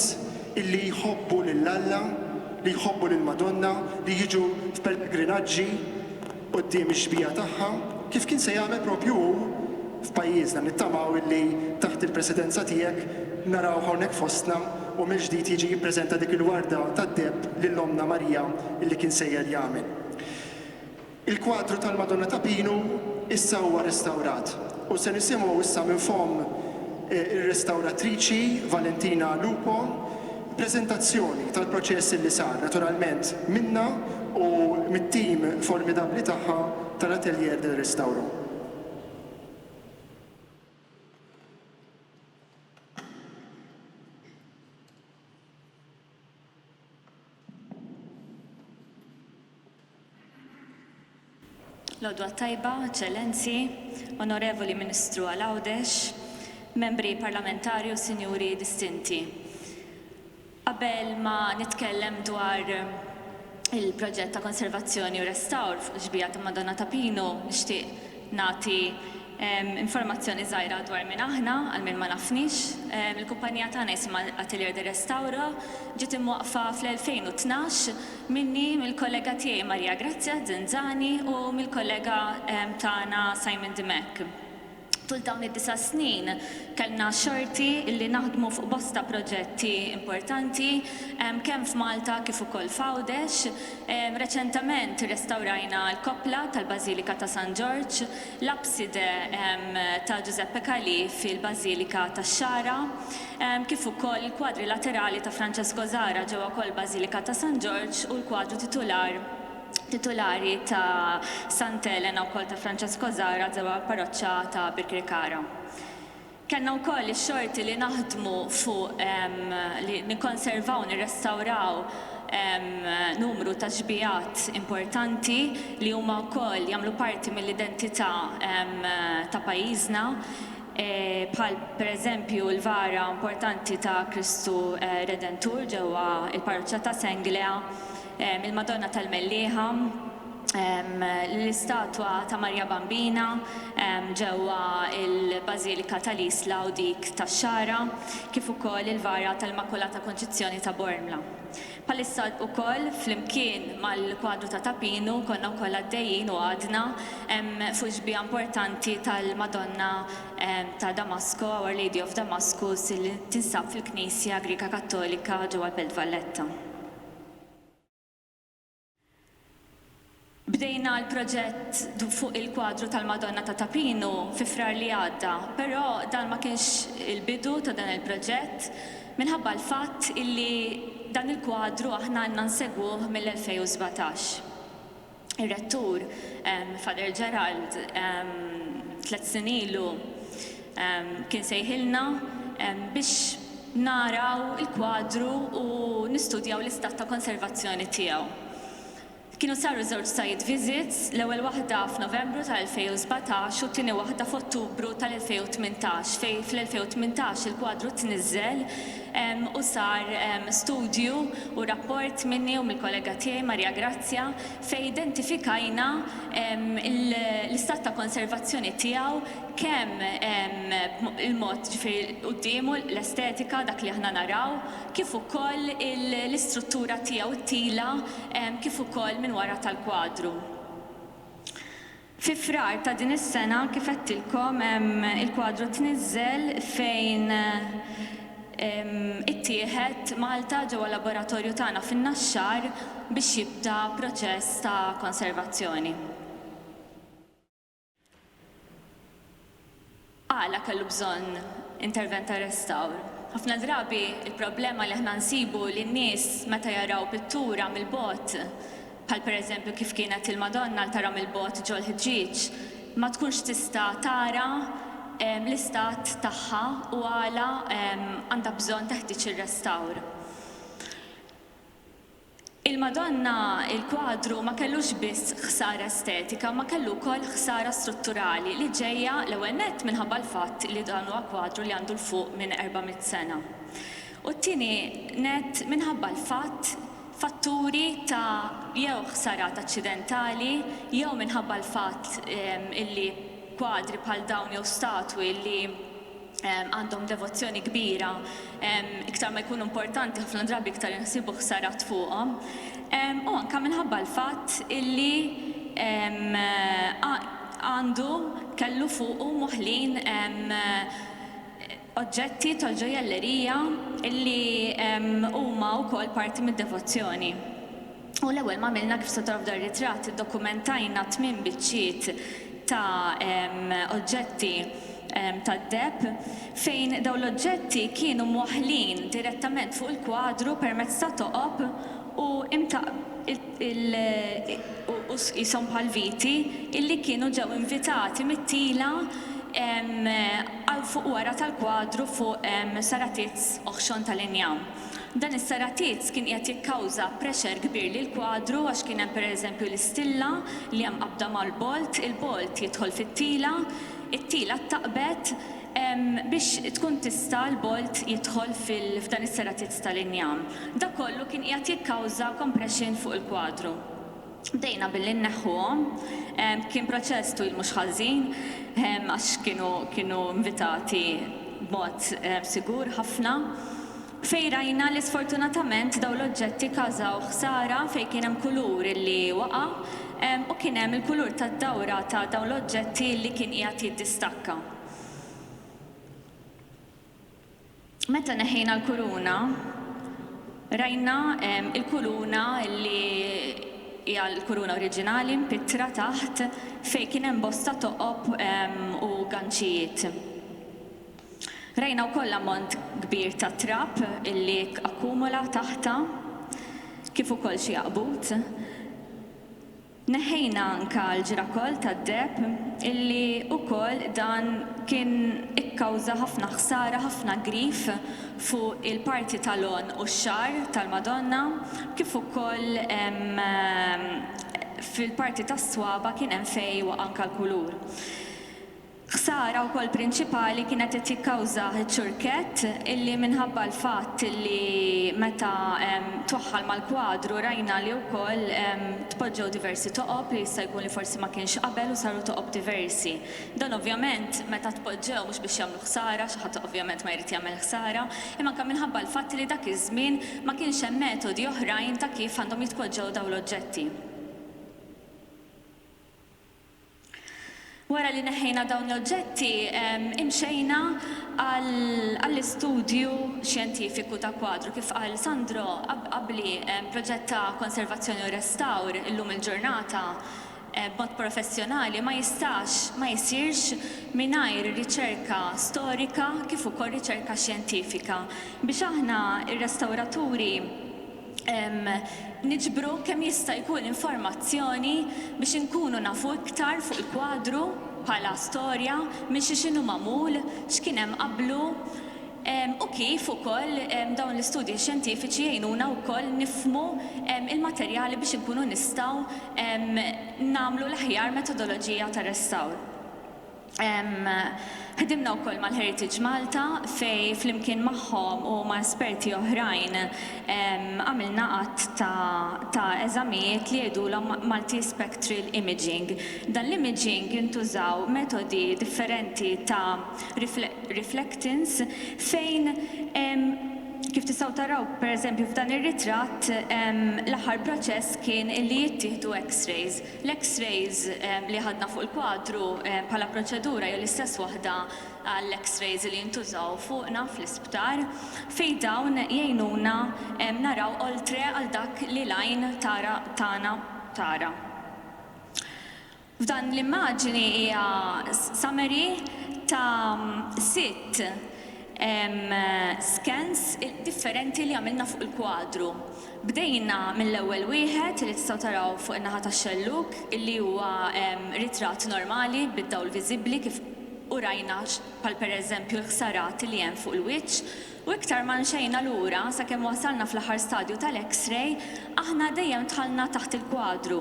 illi jħobbu lill-Alla, li jħobbu lill-Madonna, li jiġu f'pellegrinaġġi quddiem ix-xbija tagħha, kif kien se jagħmel propju f'pajjiżna nittamaw illi taħt il-presidenza tiegħek naraw hawnhekk fostna u mill-ġdid jiġi jippreżenta dik il-warda tad-debb lill-Omna Marija illi kien sejjer jagħmel. Il-kwadru tal-Madonna ta' Pinu issa huwa restawrat u se nisimgħu issa minn fom ir-restawratriċi Valentina Lupo preżentazzjoni tal-proċess li sar naturalment minna u mit-tim formidabbli tagħha tal-Atelier del Restauro. Lodwa tajba, eccellenzi, onorevoli Ministru Għal-Għawdex, membri parlamentari u sinjuri distinti. Qabel ma nitkellem dwar il-proġett ta' konservazzjoni u restawr f'ġbija ta' Madonna ta' Pinu, nixtieq nagħti informazzjoni żgħira dwar minn aħna għal min ma nafniex. Il-kumpanija tagħna jisimha Atelier del Restauro ġiet imwaqfa fl-2012 minni mill-kollega tiegħi Marija Grazia Zinzani u mill-kollega tagħna Simon Dimek. Tul dawn id-9 snin kellna xorti illi naħdmu fuq bosta proġetti importanti kemm f'Malta kif ukoll f'Għawdex. Reċentament restawrajna l-koppla tal-Bażilika ta' San George, l-abside ta' Giuseppe Calì fil-Bażilika tax-Xara, kif ukoll il-kwadri laterali ta' Francesco Zara ġewwa wkoll Bażilika ta' San George u l-kwadru titolari ta' Sant'Elena wkoll ta' Francesco Zara ġewwa parroċċa ta' Birkirkara. Kellna wkoll ix-xorti li naħdmu fuq li nikkonservaw, nirrestawraw numru ta' ġbijat importanti li huma wkoll jagħmlu parti mill-identità ta' pajjiżna. Bħal pereżempju l-vara importanti ta' Kristu Redentur ġewwa il-parroċċa ta' Senglea, il-Madonna tal-Mellieħa, l-istatwa ta' Marja Bambina ġewwa il-Bażilika tal-Isla u dik tax-Xara, kif ukoll il-vara tal-Immakulata Konċizzjoni ta' Bormla. Bħalissa wkoll flimkien mal-kwadru ta' Pinu konna wkoll għaddejjin u għadna fuq ġbija importanti tal-Madonna ta' Damasco, Our Lady of Damascus, li tinsab fil-Knisja Grika Kattolika ġewwa Belt Valletta. Bdejna l-proġett fuq il-kwadru tal-Madonna ta' Pinu fi frar li għadda, però dan ma kienx il-bidu ta' dan il-proġett minħabba l-fatt illi dan il-kwadru aħna għandna nsegwuh mill-2017. Ir-rettur Father Gerald 3 sin ilu kien sejħilna biex naraw il-kwadru u nistudjaw l-istat ta' konservazzjoni tiegħu. Kienu saru żewġ site visits, l-ewwel waħda f'Novembru tal-2017 u t-tieni waħda f'Ottubru tal-2018 fejn fl-2018 il-kwadru tniżżel u sar studju u rapport minni u mill-kollega tiegħi Marija Grazia fejn identifikajna l-istat ta' konservazzjoni tiegħu kemm il-mod ġifieri qudiemu l-estetika dak li aħna naraw, kif ukoll l-istruttura tiegħu t-tila kif ukoll minn wara tal-kwadru. Fi frar ta' din is-sena kif għedtilkom il-kwadru tniżżel fejn ittieħed Malta ġewwa laboratorju tagħna fin-Naxxar biex jibda proċess ta' konservazzjoni. Għala kellu bżonn intervent ta' restawr. ħafna drabi il-problema li aħna nsibu li n-nies meta jaraw pittura mill-bot, bħal pereżempju kif kienet il-Madonna li tara mill-bot ġol ħġieġ, ma tkunx tista' tara l-istat tagħha u għala għandha bżonn teħtieġ ir-restawr. Il-Madonna, il-kwadru ma kellux biss ħsara estetika, ma kellu wkoll ħsara strutturali li ġejja l-ewwel nett minħabba l-fatt li dan huwa kwadru li għandu l-fuq minn 400 sena. U t-tieni nett minħabba l-fatt fatturi ta' jew ħsarat aċċidentali jew minħabba l-fatt illi kwadri bħal dawn jew statwi li għandhom devozzjoni kbira, iktar ma jkunu importanti ħafna drabi iktar insibu ħsarat fuqhom. U anke minħabba l-fatt illi għandu kellu fuqu moħħlin oġġetti tal-ġojellerija illi huma wkoll parti mid-devozzjoni. U l-ewwel ma għamilna kif se taraw f'dar ritratt iddokumentajna 8 biċċiet ta' oġġetti tad-deb fejn dawn l-oġġetti kienu moħħlin direttament fuq il-kwadru permezz ta' toqob u jisom bħal viti illi kienu ġew invitati mit-tila għal fuq wara tal-kwadru fuq saratiz oħxon tal-injam. Dan is-saratiz kien qed jikkawża pressure kbir lil kwadru għax kien hemm pereżempju l-istilla li hemm qabda mal-bolt, il-bolt jidħol fit-tila, it-tila taqbet biex tkun tista' l-bolt jidħol f'dan is-saratiz tal-injam. Dak kollu kien qed jikkawża compression fuq il-kwadru. Bdejna billi nneħħuhom, kien proċess twil mhux ħażin għax kienu invitati b'mod sigur ħafna. Fejn rajna li sfortunatament dawn l-oġġetti kawżaw ħsara fejn kien hemm kulur illi waqa' u kien hemm il-kulur tad-dawra ta' dawn l-oġġetti li kien qiegħed jiddistakka. Meta neħħejna l-kuruna, rajna il-kuruna li hija l-kuruna oriġinali mpittra taħt fejn kien hemm bosta toqob u ganċijiet. Rajna wkoll ammont kbir ta' trab illi akkumula taħta kif ukoll xi jaqbut. Neħejna anke l-ġirakol tad-deb illi wkoll dan kien ikkawża ħafna ħsara, ħafna grif fuq il-parti tal-on u x-xar tal-Madonna kif ukoll fil-parti tas-swaba kien hemm fejn waqa' anke l-kulur. Ħsara wkoll prinċipali kienet qed jikkawża ċ-ċurkett illi minħabba l-fatt illi meta twaħħal mal-kwadru rajna li wkoll tpoġġew diversi toqob li jista' jkun li forsi ma kienx qabel u saru toqob diversi. Dan ovvjament meta tpoġġew mhux biex jagħmlu ħsara, xi ħadd ovvjament ma jrid jagħmel ħsara, imma anke minħabba l-fatt li dak iż-żmien ma kienx hemm metodi oħrajn ta' kif għandhom jitpoġġew dawn l-oġġetti. Wara li neħħejna dawn l-oġġetti, imxejna għall-istudju xjentifiku ta' kwadru. Kif qal Sandro qabli proġett ta' konservazzjoni u restawr illum il-ġurnata b'mod professjonali ma jsirx mingħajr riċerka storika kif ukoll riċerka xjentifika. Biex aħna ir-restawraturi niġbru kemm jista' jkun informazzjoni biex inkunu nafu iktar fuq il-kwadru bħala storja minn x'inhu magħmul, x'kien hemm qablu u kif ukoll dawn l-istudji xjentifiċi jgħinuna wkoll nifhmu il-materjali biex inkunu nistgħu nagħmlu l-aħjar metodoloġija ta' restawr. Ħdimna wkoll mal-Heritage Malta fej flimkien magħhom u ma' esperti oħrajn għamilna qatt ta' eżamijiet li jgħidulhom multispectral imaging. Dan l-imaging jintużaw metodi differenti ta' reflectance fejn kif tistgħu taraw pereżempju f'dan ir-ritratt l-aħħar proċess kien li jittieħdu X-rays. L-X-rays li ħadna fuq il-kwadru bħala proċedura hija l-istess waħda għall-X-rays li jintużaw fuqna fl-isptar fejn dawn jgħinuna naraw oltre għal dak li lajn tagħna tara. F'dan l-immaġini hija summary ta' 6 scans differenti li għamilna fuq il-kwadru. Bdejna mill-ewwel wieħed li tistgħu taraw fuq in-naħa tax-xelluk illi huwa ritratt normali bid-dawl viżibbli kif u rajna bħal pereżempju l-ħsarat li hemm fuq il-wiċċ. U iktar ma nxejna lura sakemm wasalna fl-aħħar stadju tal-X-ray, aħna dejjem dħalna taħt il-kwadru.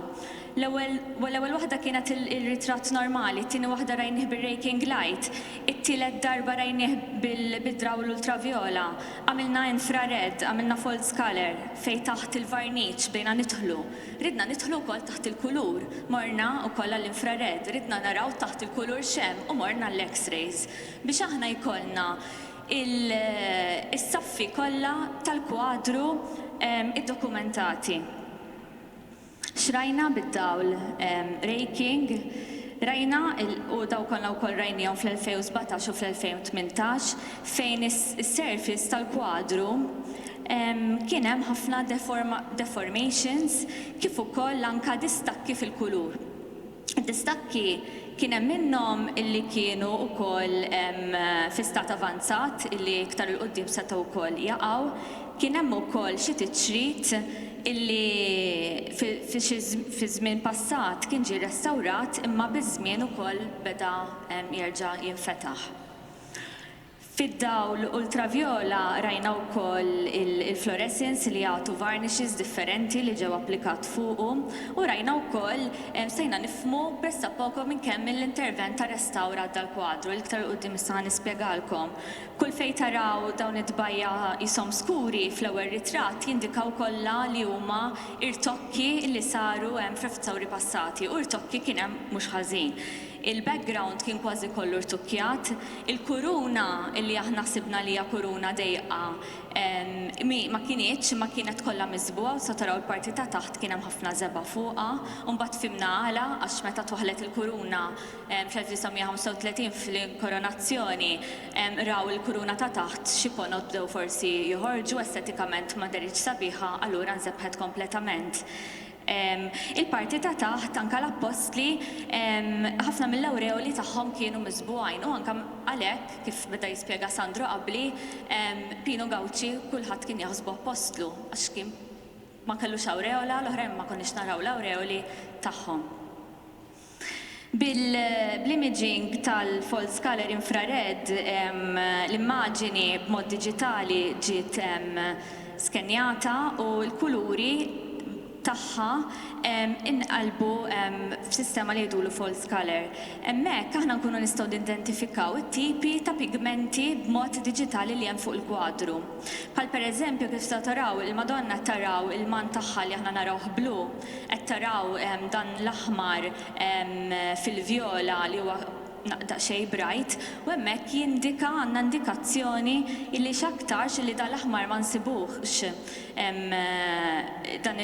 L-ewwel waħda kienet il-ritratt normali, it-tieni waħda rajnih bil-raking light, it-tielet darba rajnih bil-drawl ultraviola, għamilna infrared, għamilna false color, fej taħt il-varniċ bejna nidħlu. Ridna nidħlu wkoll taħt il-kulur, morna wkoll għall-infrared, ridna naraw taħt il-kulur xem u morna l-X-rays biex aħna jkollna il-saffi kollha tal-kwadru id-dokumentati. Xrajna bid-dawl raking, rajna u daw kollha wkoll rajnihom fl-2017 u fl-2018 fejn is-surface tal-kwadru kien hemm ħafna deformations kif ukoll anke distakki fil-kulur. Distakki kien hemm minnhom illi kienu wkoll fi stat avanzat illi iktar il-qudiem setgħu wkoll jaqgħu, kien hemm ukoll xi tiċrit illi fi żmien passat kien ġie restawrat imma biż-żmien ukoll beda jerġa' jinfetaħ. Fid-dawl ultraviola rajna wkoll il-fluorescence li jagħtu varnishes differenti li ġew applikat fuqhom u rajna wkoll sejna nifhmu pressappoco minn kemm l-intervent ta' restawrat dal-kwadru l-iktar quddiem issa nispjegalkom. Kull fejn taraw dawn id-dbajja ishom skuri fl-ewwel ritratt jindikaw kollha li huma irtokki li saru f'refzawri passati u irtokki kien hemm mhux ħażin. Il-background kien kważi kollu rtukkjat, il-kuruna illi aħna ħsibna li hija kuruna dejqa ma kienet kollha miżbuha u sa taraw il-parti ta' taħt kien hemm ħafna żeba' fuqha u mbagħad fimna għala għax meta twaħlet il-kuruna fl-1935 fil-koronazzjoni raw il-kuruna ta' taħt xi ponot bdew forsi joħorġu estetikament ma deritx sabiħa allura nżebħet kompletament. Il-parti ta' taħt anke l-appostli ħafna mill-awreoli tagħhom kienu miżbugħin u anke għalhekk kif beda jispjega Sandro qabbli Pino Gauci kulħadd kien jaħsbu apostlu għax kien ma kellux awreola l-oħrajn ma konniex naraw l-awreoli tagħhom. Bil-imaging tal-false color infrared l-immaġini b'mod diġitali ġiet skenjata u l-kuluri tagħha inqalbu f'sistema li jgħidulu false color. Hemmhekk aħna nkunu nistgħu nidentifikaw it-tipi ta' pigmenti b'mod diġitali li hemm fuq il-kwadru. Bħal pereżempju kif se taraw il-Madonna taraw il-man tagħha li aħna narawh blu, qed taraw dan l-aħmar fil-vjola li huwa daqsxejn bright u hemmhekk jindika għandna indikazzjoni illi x'aktarx li dan l-aħmar ma nsibuhx dan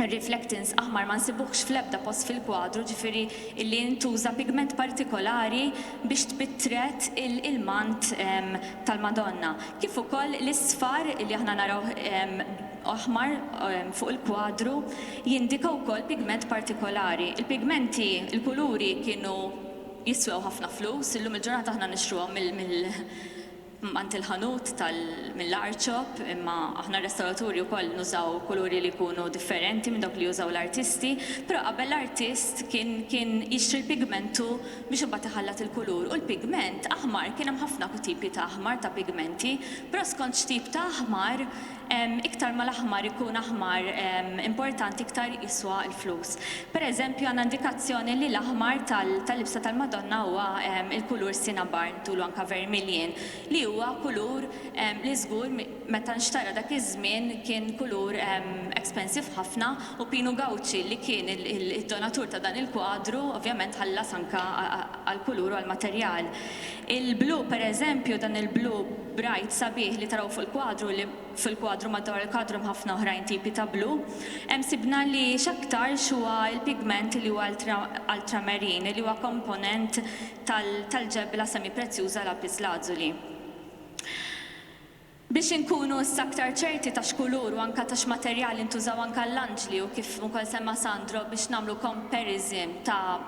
il-reflectance aħmar ma nsibuhx fl-ebda post fil-kwadru ġifieri illi ntuża pigment partikolari biex tbittret il-mant tal-Madonna. Kif ukoll l-isfar illi aħna naraw aħmar fuq il-kwadru jindika wkoll pigment partikolari. Il-pigmenti, il-kuluri kienu jiswew ħafna flus, illum il-ġurnata aħna nixtruhom ant il-ħanut mill-arċop, imma aħna restauraturi wkoll nużaw kuluri li jkunu differenti minn dawk li jużaw l-artisti, però qabel l-artist kien jixtri l-pigmentu biex imbagħad iħallat il-kulur. U l-pigment aħmar kien hemm ħafna tipi ta' aħmar ta' pigmenti, però skont x'tip ta' aħmar iktar ma l-aħmar ikun aħmar importanti iktar jiswa l-flus. Pereżempju għandna indikazzjoni li l-aħmar tal-libsa tal-Madonna huwa il-kulur cinnabar, tulu anke vermillion, li huwa kulur li żgur meta nxtara dak iż-żmien kien kulur expensive ħafna u Pino Gauci li kien id-donatur ta' dan il-kwadru ovvjament ħallas anke għall-kulur u għall-materjal. Il-blu pereżempju dan il-blu bright sabiħ li taraw fil-kwadru madwar il-kadru ħafna oħrajn tipi ta' blu, sibna li x'aktar huwa l-pigment li huwa ultramarin li huwa komponent tal-ġebla semi-prezzjuża lapis lazuli. Biex inkunu s-aktar ċerti ta' x'kulur u anke ta' x'materjali ntużaw anke l-anġli u kif ukoll semma Sandro biex nagħmlu comparison ta'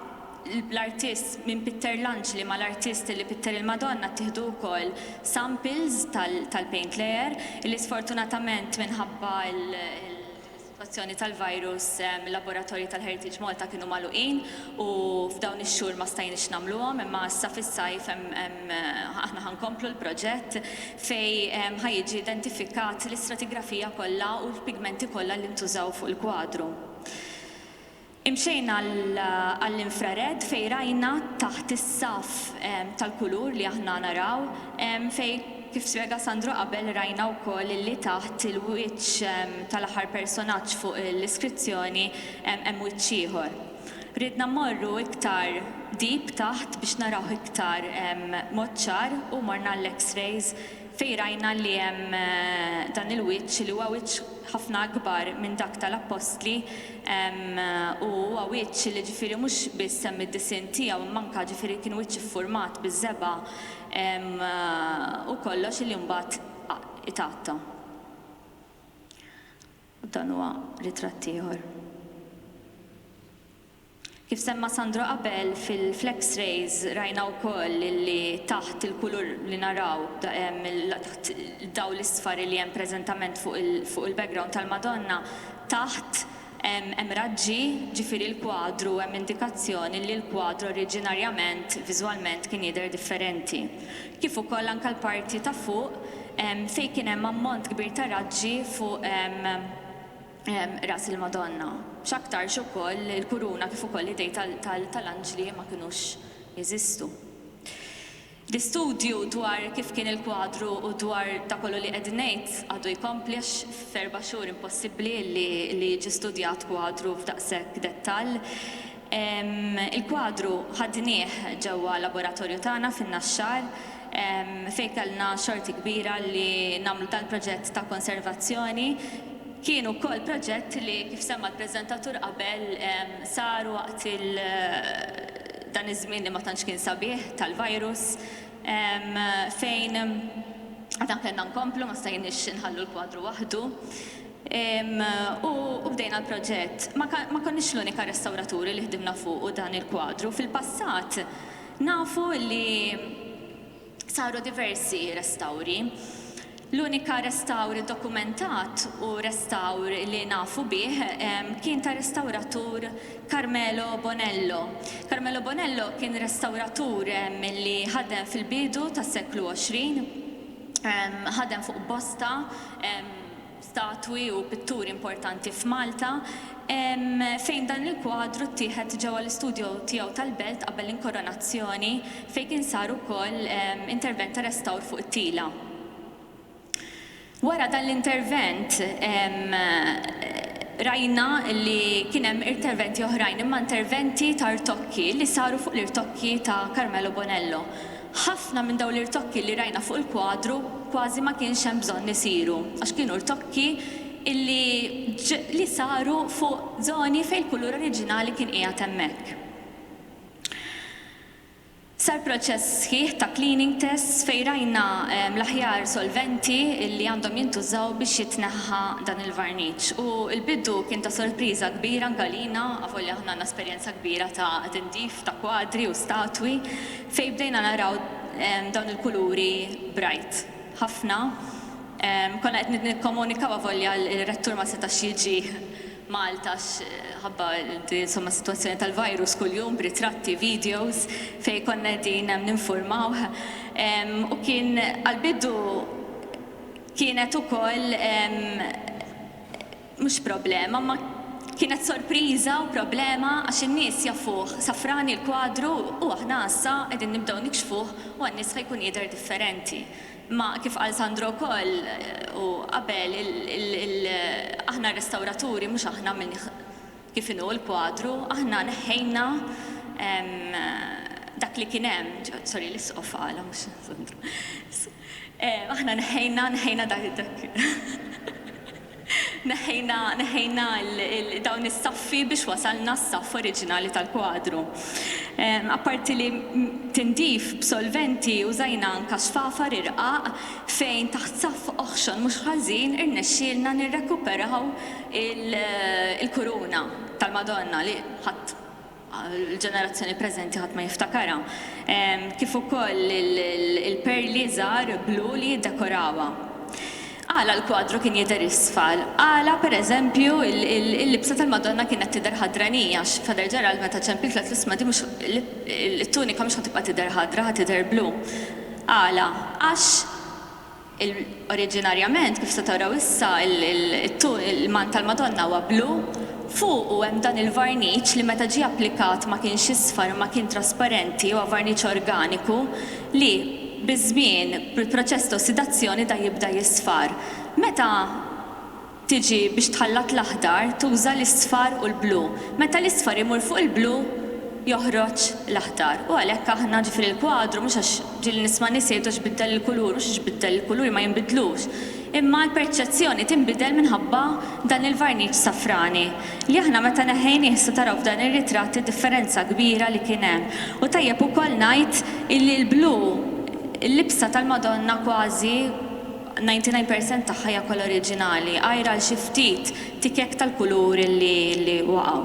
l-artist minn Peter Lanċli ma l-artist li Peter il-Madonna tieħdu wkoll samples tal-paint layer li sfortunatament minħabba l-situazzjoni tal-virus il-laboratorji tal-Heritage Malta kienu magħluqin u f'dawn ix-xhur ma stajniex nagħmluhom imma issa fis-sajf aħna ħankomplu l-proġett fejn ħajjiġi identifikat l-istratigrafija kollha u l-pigmenti kollha li ntużaw fuq il-kwadru. Imxejna għall-infrared fej rajna taħt is-saf tal-kulur li aħna naraw fej kif spjega Sandro qabel rajna wkoll li taħt il-wiċċ tal-aħħar personaġġ fuq l-iskrizzjoni hemm wiċċ ieħor. Ridna mmorru iktar deep taħt biex naraw iktar mod ċar u morna l-X-rays fej rajna li hemm dan il-wiċċ li huwa wiċċ ħafna akbar minn dak tal-Apostli u huwa wiċċ li ġifieri mhux biss hemm id-disinn tiegħu manka ġifieri kien wiċċ iffurmat biż-żeba' u kollox li mbagħad itatta. Dan huwa ritratt ieħor. Kif semma Sandro qabel fil-X-rays rajna wkoll li taħt il-kulur li naraw daw l-isfar li hemm preżentament fuq il-background tal-Madonna taħt hemm raġġi ġifieri l-kwadru hemm indikazzjoni li l-kwadru oriġinarjament viżwalment kien jidher differenti. Kif ukoll anke l-parti ta' fuq fejn kien hemm ammont kbir ta' raġġi fuq ras il-Madonna. X'aktarx ukoll il-kuruna kif ukoll l-idej tal-anġli ma kinux jeżistu. L-istudju dwar kif kien il-kwadru u dwar dak kollu li qegħdin ngħid għadu jkompli f'4 xhur impossibbli li jiġi studjat kwadru f'daqshekk dettall. Il-kwadru ħadnieh ġewwa laboratorju tagħna fin-Naxxar fejn kellna xorti kbira li nagħmlu dal-proġett ta' konservazzjoni. Kienu wkoll proġett li kif semma l-preżentatur qabel saru waqt dan iż-żmien li ma tantx kien sabiħ tal-virus fejn għadan kellna nkomplu ma stajniex inħallu l-kwadru waħdu u bdejna l-proġett. Ma konniex l-unika restawraturi li ħdimna fuq dan il-kwadru. Fil-passat nafu li saru diversi restawri. L-unika restawr dokumentat u restawr li nafu bih kien ta' restawratur Carmelo Bonello. Carmelo Bonello kien restawratur li ħadem fil-bidu tas-seklu 20, ħadem fuq bosta statwi u pitturi importanti f'Malta, fejn dan il-kwadru ttieħed ġewwa l-istudju tiegħu tal-Belt qabel l-inkoronazzjoni fejn kien sar ukoll intervent ta' restawr fuq it-tila. Wara dan l-intervent rajna li kien hemm interventi oħrajn imma interventi ta' irtokki li saru fuq l-irtokki ta' Carmelo Bonello. Ħafna minn dawn l-irtokki li rajna fuq il-kwadru kważi ma kienx hemm bżonn isiru għax kienu irtokki li saru fuq żoni fejn il-kulur oriġinali kien qiegħed hemmhekk. Sar proċess sħiħ ta' cleaning test fejn rajna l-aħjar solventi li għandhom jintużaw biex jitneħħa dan il-varniċ. U l-biddu kien ta' sorpriża kbira għalina, għavolja ħna għandna esperjenza kbira ta' tindif ta' kwadri u statwi, fejn bdejna naraw dawn il-kuluri bright. Ħafna. Konna qed nikkomunikaw għavolja l-rettur ma setax jiġi Malta ħabba insomma situazzjoni tal-virus kuljum b'ritratti, videos fejn konna din ninformaw u kien għal-bidu kienet ukoll mhux problema ma kienet sorpriża u problema għax in-nies jafuh safrani l-kwadru u aħna issa qegħdin nibdew nikxfuh u għan-nies ħajkun jidher differenti. Ma kif qal Sandro wkoll u qabel aħna restawraturi mhux aħna minn kif inhu l-kwadru, aħna neħħejna dak li kien hemm, sorry li s-qof għala mhux Sandro. Aħna neħħejna dak neħħejna dawn is-saffi biex wasalna s-saff oriġinali tal-kwadru. Apparti li tindif b'solventi użajna anke xfafar irqaq fejn taħt saff oħxon mhux ħażin irnexxielna nirrekuperaw il-kuruna tal-Madonna li ħadd il-ġenerazzjoni preżenti ħadd ma jiftakara. Kif ukoll il-perli żgħar blu li jiddekorawha. Għala l-kwadru kien jidher isfal. Għala, pereżempju, il-libsa tal-Madonna kienet tidher ħadranija, f'Father Gerald meta ċempil tlet l-ismadi mhux it-tunika mhux ħatibqa' tidher ħadra, ħad tidher blu. Għala, għax oriġinarjament kif se taraw issa il-mant tal-Madonna huwa blu, fuq hemm dan il-varniċ li meta ġie applikat ma kienx isfar, ma kien trasparenti, huwa varniċ organiku li biż-żmien bil-proċess ta' ossidazzjoni da jibda jisfar. Meta tiġi biex tħallat l-aħdar, tuża l-isfar u l-blu. Meta l-isfar imur fuq il-blu, joħroġ l-aħdar. U għalhekk aħna ġifier il-kwadru mhux għax ġieli nisma' nies jgħidu x'biddel il-kulur, mhux x'biddel il-kulur ma jinbidlux. Imma l-perċezzjoni tinbidel minħabba dan il-varniċ safrani li aħna meta neħejni issa taraw f'dan ir-ritratti differenza kbira li kien hemm. U tajjeb ukoll ngħid illi l-blu il-libsa tal-Madonna kważi 99% tagħha hija kol oriġinali, għajra xi ftit tikek tal-kulur li waqgħu.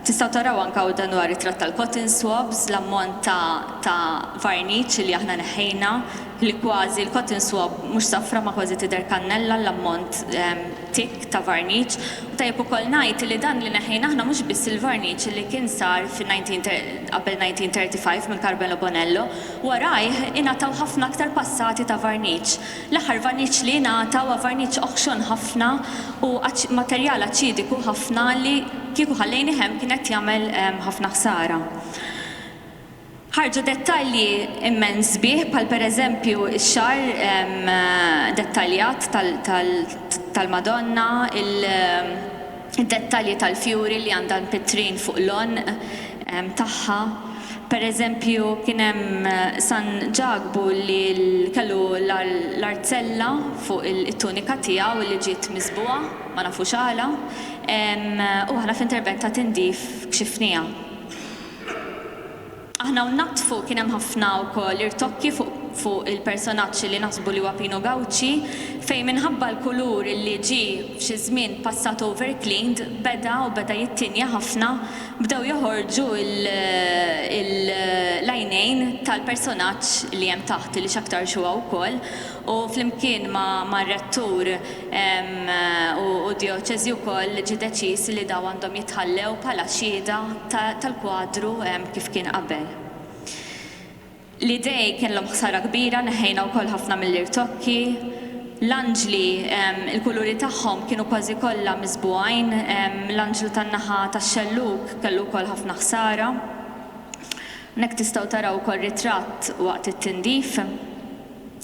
Tistgħu taraw anke dan huwa ritratt tal-cotton swabs, l-ammont ta' varniċ li aħna neħejna li kważi l-cotton swab mhux safra ma kważi tidher kannella l-ammont tik ta' varniċ. U tajjeb ukoll ngħid li dan li neħejna aħna mhux biss il-varniċ li kien sar qabel 1935 minn Carmelo Bonello, warajh ingħataw ħafna aktar passati ta' varniċ. L-aħħar varniċ li ingħataw huwa varniċ oħxon ħafna u materjal aċidiku ħafna li kieku ħallejni hemm kienet jagħmel ħafna ħsara. Ħarġu dettalji immens bih, bħal pereżempju x-xar dettaljat tal-Madonna, il-dettalji tal-fjuri li għandha pitrin fuq l-on tagħha. Pereżempju kien hemm San Ġagbu li kellu l-artzella fuq it-tunika tiegħu li ġiet misbuha, ma nafux għala, u aħna f'intervent ta' tindif kxifniha. Aħna natfu kien hemm ħafna wkoll irtokki fuq il-personaġġ li naħsbu li huwa Pino Gauci fejn minħabba l-kulur li ġie f'xi żmien passat overcleaned beda jittinja ħafna, bdew joħorġu l-għajnejn tal-personaġġ li hemm taħt li x'aktar xuha wkoll u flimkien ma' rettur u dioċeżi wkoll ġie deċiż li daw għandhom jitħallew bħala xhieda tal-kwadru kif kien qabel. L-idej kellhom ħsara kbira, neħejna wkoll ħafna mill-irtokki. L-anġli, il-kuluri tagħhom kienu kważi kollha misbugħajn, l-anġlu tan-naħa tax-xelluk kellu wkoll ħafna ħsara. Nek tistgħu taraw ukoll ritratt waqt it-tindif.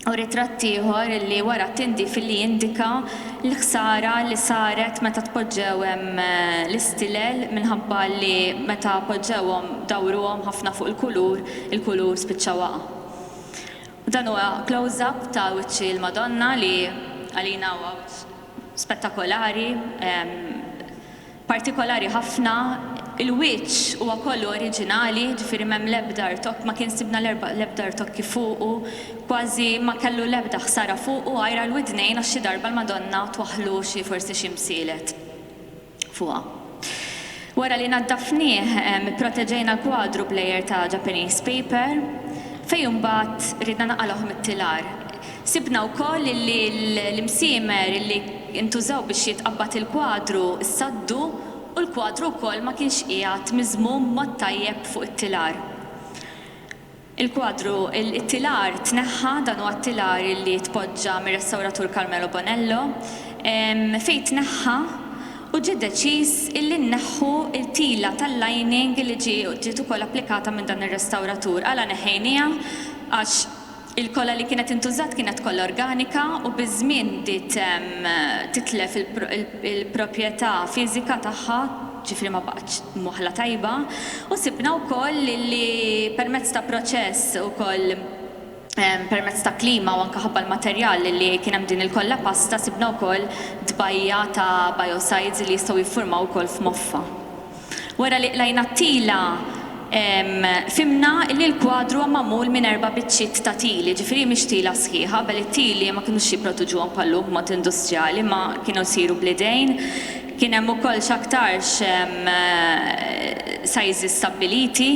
U ritratt ieħor li wara t-tindif li jindika l-ħsara li saret meta tpoġġew l-istilel minħabba li meta poġġewhom dawruhom ħafna fuq il-kulur spiċċa waqa'. Dan huwa close-up ta' wiċċ il-Madonna li għalina huwa spettakolari, partikolari ħafna. Il-wiċċ huwa kollu oriġinali, ġifieri m'hemm l-ebda rtokk, ma kien sibna l-ebda rtokki fuqu, kważi ma kellu l-ebda ħsara fuqu, għajra l-widnejn għax xi darba l-Madonna twaħħlu forsi xi msielet fuqha. Wara li naddafnieh proteġejna l-kwadru b'lejjer ta' Japanese paper fejn imbagħad ridna naqalhom it-tilar. Sibna wkoll li l-imsiemer li intużaw biex jitqabbad il-kwadru ssaddu u l-kwadru wkoll ma kienx qiegħed miżmum mod tajjeb fuq it-tilar. Il-kwadru, it-tilar tneħħa dan huwa t-tilar li tpoġġa mir-restawratur Carmelo Bonello fejn tneħħa u ġie deċiż illi nneħħu il-tila tal-lining li ġiet ukoll applikata minn dan ir-restawratur. Għala neħejnija għax il-kolla li kienet intużat kienet kolla organika u biż-żmien dit titlef il-proprjetà fiżika tagħha, ġifri ma baqgħetx moħħla tajba, u sibna wkoll li permezz ta' proċess ukoll permezz ta' klima u anke ħabba l-materjal li kien hemm din il-kolla pasta sibna wkoll dbajja ta' biocides li jistgħu jiffurmaw ukoll f'moffa. Wara li qlajna t-tila fimna li l-kwadru magħmul minn 4 biċċiet ta' tili, ġifieri mhix tila sħiħa, bel it-tili ma kinux jipproduġuhom bħallum mod industrijali, ma kienu jsiru bl-idejn. Kien hemm ukoll x'aktarx sizes stabiliti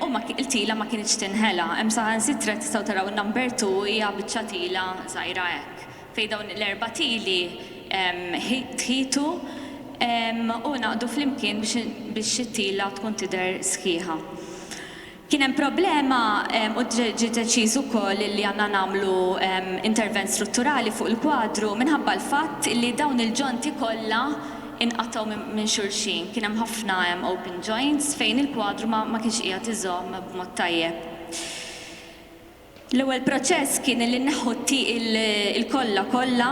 u il-tila ma kienx tinħela. Hemm saħansitra tistgħu taraw in-number 2 hija biċċa tila żgħira hekk. Fejn dawn l-erba' tili tħitu u naqdu flimkien biex it-tila tkun tidher sħiħa. Kien hemm problema u ġie deċiż ukoll li għandna nagħmlu intervent strutturali fuq il-kwadru minħabba l-fatt li dawn il-ġonti kollha inqatgħu minn xulxin. Kien hemm ħafna open joints fejn il-kwadru ma kienx qiegħed iżomm b'mod tajjeb. L-ewwel proċess kien li nneħħu il-kollha kollha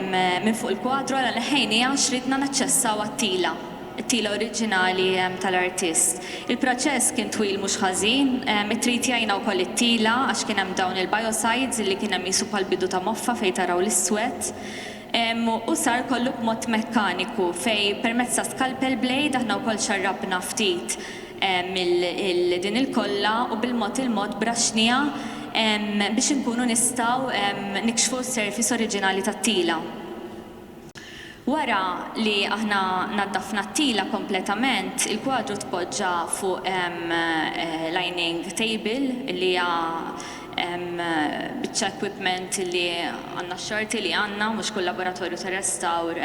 minn fuq il-kwadru għal ħejnija xridna naċċessaw għat-tila. it-tila oriġinali tal-artist. Il-proċess kien twil mhux ħażin, it-tritjajna wkoll it-tila għax kien hemm dawn il-biocides li kien hemm jisu bħal-bidu ta' moffa fejn taraw l-iswed. U sar kollu b'mod mekkaniku fej permezz ta' scalpel blade aħna wkoll xarrabna ftit din il-kolla u bil-mod braxnija biex inkunu nistgħu nikxfu s-surface oriġinali tat-tila. Wara li aħna naddafna t-tila kompletament, il-kwadru tpoġġa fuq lining table li hija biċċa equipment li għandna xorti li għandna mhux kull laboratorju ta' restawr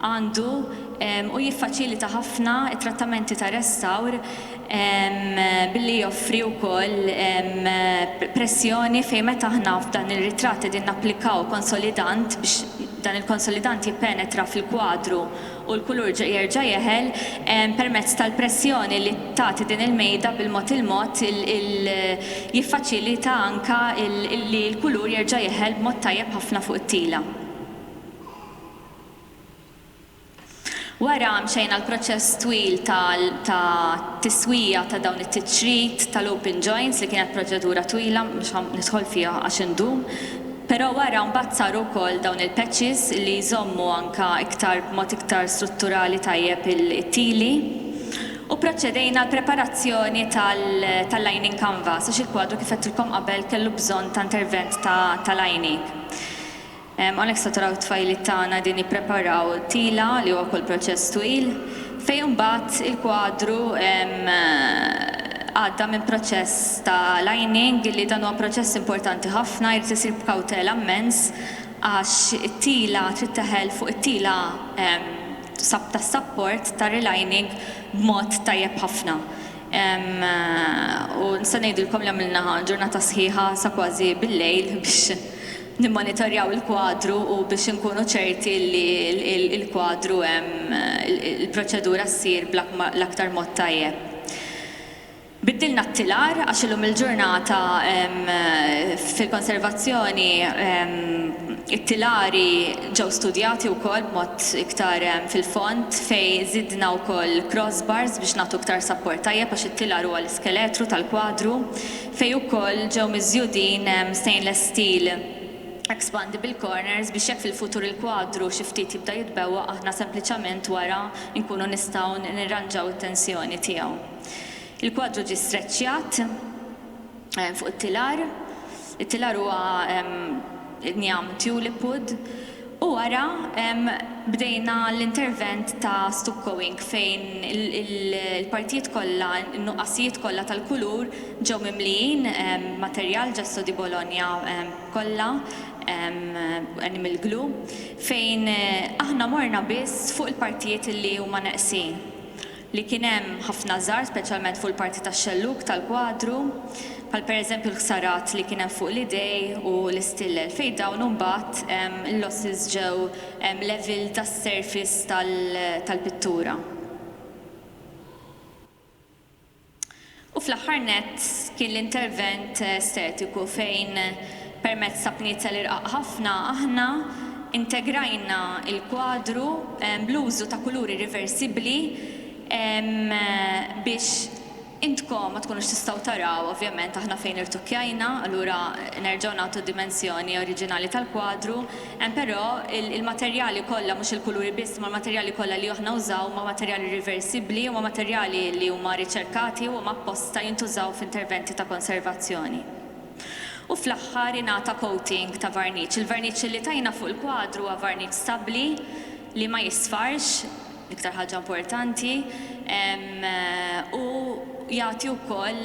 għandu u jiffaċilita ħafna it-trattamenti ta' restawr billi joffri wkoll pressjoni fejn meta aħna f'dan ir-ritratti din napplikaw konsolidant biex dan il-konsolidant jippenetra fil-kwadru u l-kulur jerġa' jeħel permezz tal-pressjoni li tagħti din il-mejda bil-mod jiffaċilita anka li l-kulur jerġa' jeħel b'mod tajjeb ħafna fuq it-tila. Wara mxejna l-proċess twil ta' tiswija ta' dawn it-titxrid tal-open joints li kienet proċedura twila mhux nidħol fiha għax indum. Però wara mbagħad saru wkoll dawn il-patches li jżommu anka b'mod iktar strutturali tajjeb it-tili u proċedejna l-preparazzjoni tal-lining canvas għax il-kwadru kif qedtilkom qabel kellu bżonn ta' intervent ta' lining. Għonek sa taraw t-fajli tagħna din jippreparaw tila li huwa kull proċess twil fejn mbagħad il-kwadru għadda minn proċess ta' lining li dan huwa proċess importanti ħafna jrid isir b'kawtela immens għax it-tila trid teħel fuq it-tila ta' support ta' relining b'mod tajjeb ħafna. U nista' ngħidilkom li għamilna ġurnata sħiħa sa kważi bil-lejl biex nimmonitorjaw il-kwadru u biex inkunu ċerti li il-kwadru il-proċedura ssir bl-aktar mod tajjeb. Biddilna t-tilar għax illum il-ġurnata fil-konservazzjoni it-tilari ġew studjati wkoll b'mod iktar fil-font fejn żidna wkoll crossbars biex nagħtu iktar support tajjeb għax it-tilar huwa l-iskeletru tal-kwadru fejn ukoll ġew miżjudin stainless steel expandable corners biex jekk fil-futur il-kwadru xi ftit jibda jitbewwa aħna sempliċement wara nkunu nistgħu nirranġaw it-tensjoni tiegħu. Il-kwadru ġie stretchjat fuq it-tilar. It-tilar huwa njam tulip wood u wara bdejna l-intervent ta' stuccoing fejn il-partijiet kollha, in-nuqqasijiet kollha tal-kulur ġew mimlijin materjal ġesso di Bologna kollha animal glue fejn aħna morna biss fuq il-partijiet li huma neqsin. Li kien hemm ħafna żgħar, speċjalment fuq il-parti tax-xelluk tal-kwadru, bħal pereżempju l-ħsarat li kien hemm fuq l-idej u l-istillel fejn dawn imbagħad il-losses ġew level tas-surface tal-pittura. U fl-aħħar nett kien l-intervent estetiku fejn permezz ta' bnietel irqaq ħafna aħna integrajna il-kwadru bl-użu ta' kuluri riversibbli biex intkom ma tkunux tistgħu taraw ovvjament aħna fejn irtukkjajna, allura nerġgħu nagħtu dimensjoni oriġinali tal-kwadru, però il-materjali kollha mhux il-kuluri biss, ma l-materjali kollha li aħna użaw ma materjali riversibbli u ma materjali li huma riċerkati u ma apposta jintużaw f'interventi ta' konservazzjoni. U fl-aħħar ingħata coating ta' varniċ. Il-varniċ li tajna fuq il-kwadru huwa varniċ stabbli li ma jisfarx, l-iktar ħaġa importanti, u jagħti wkoll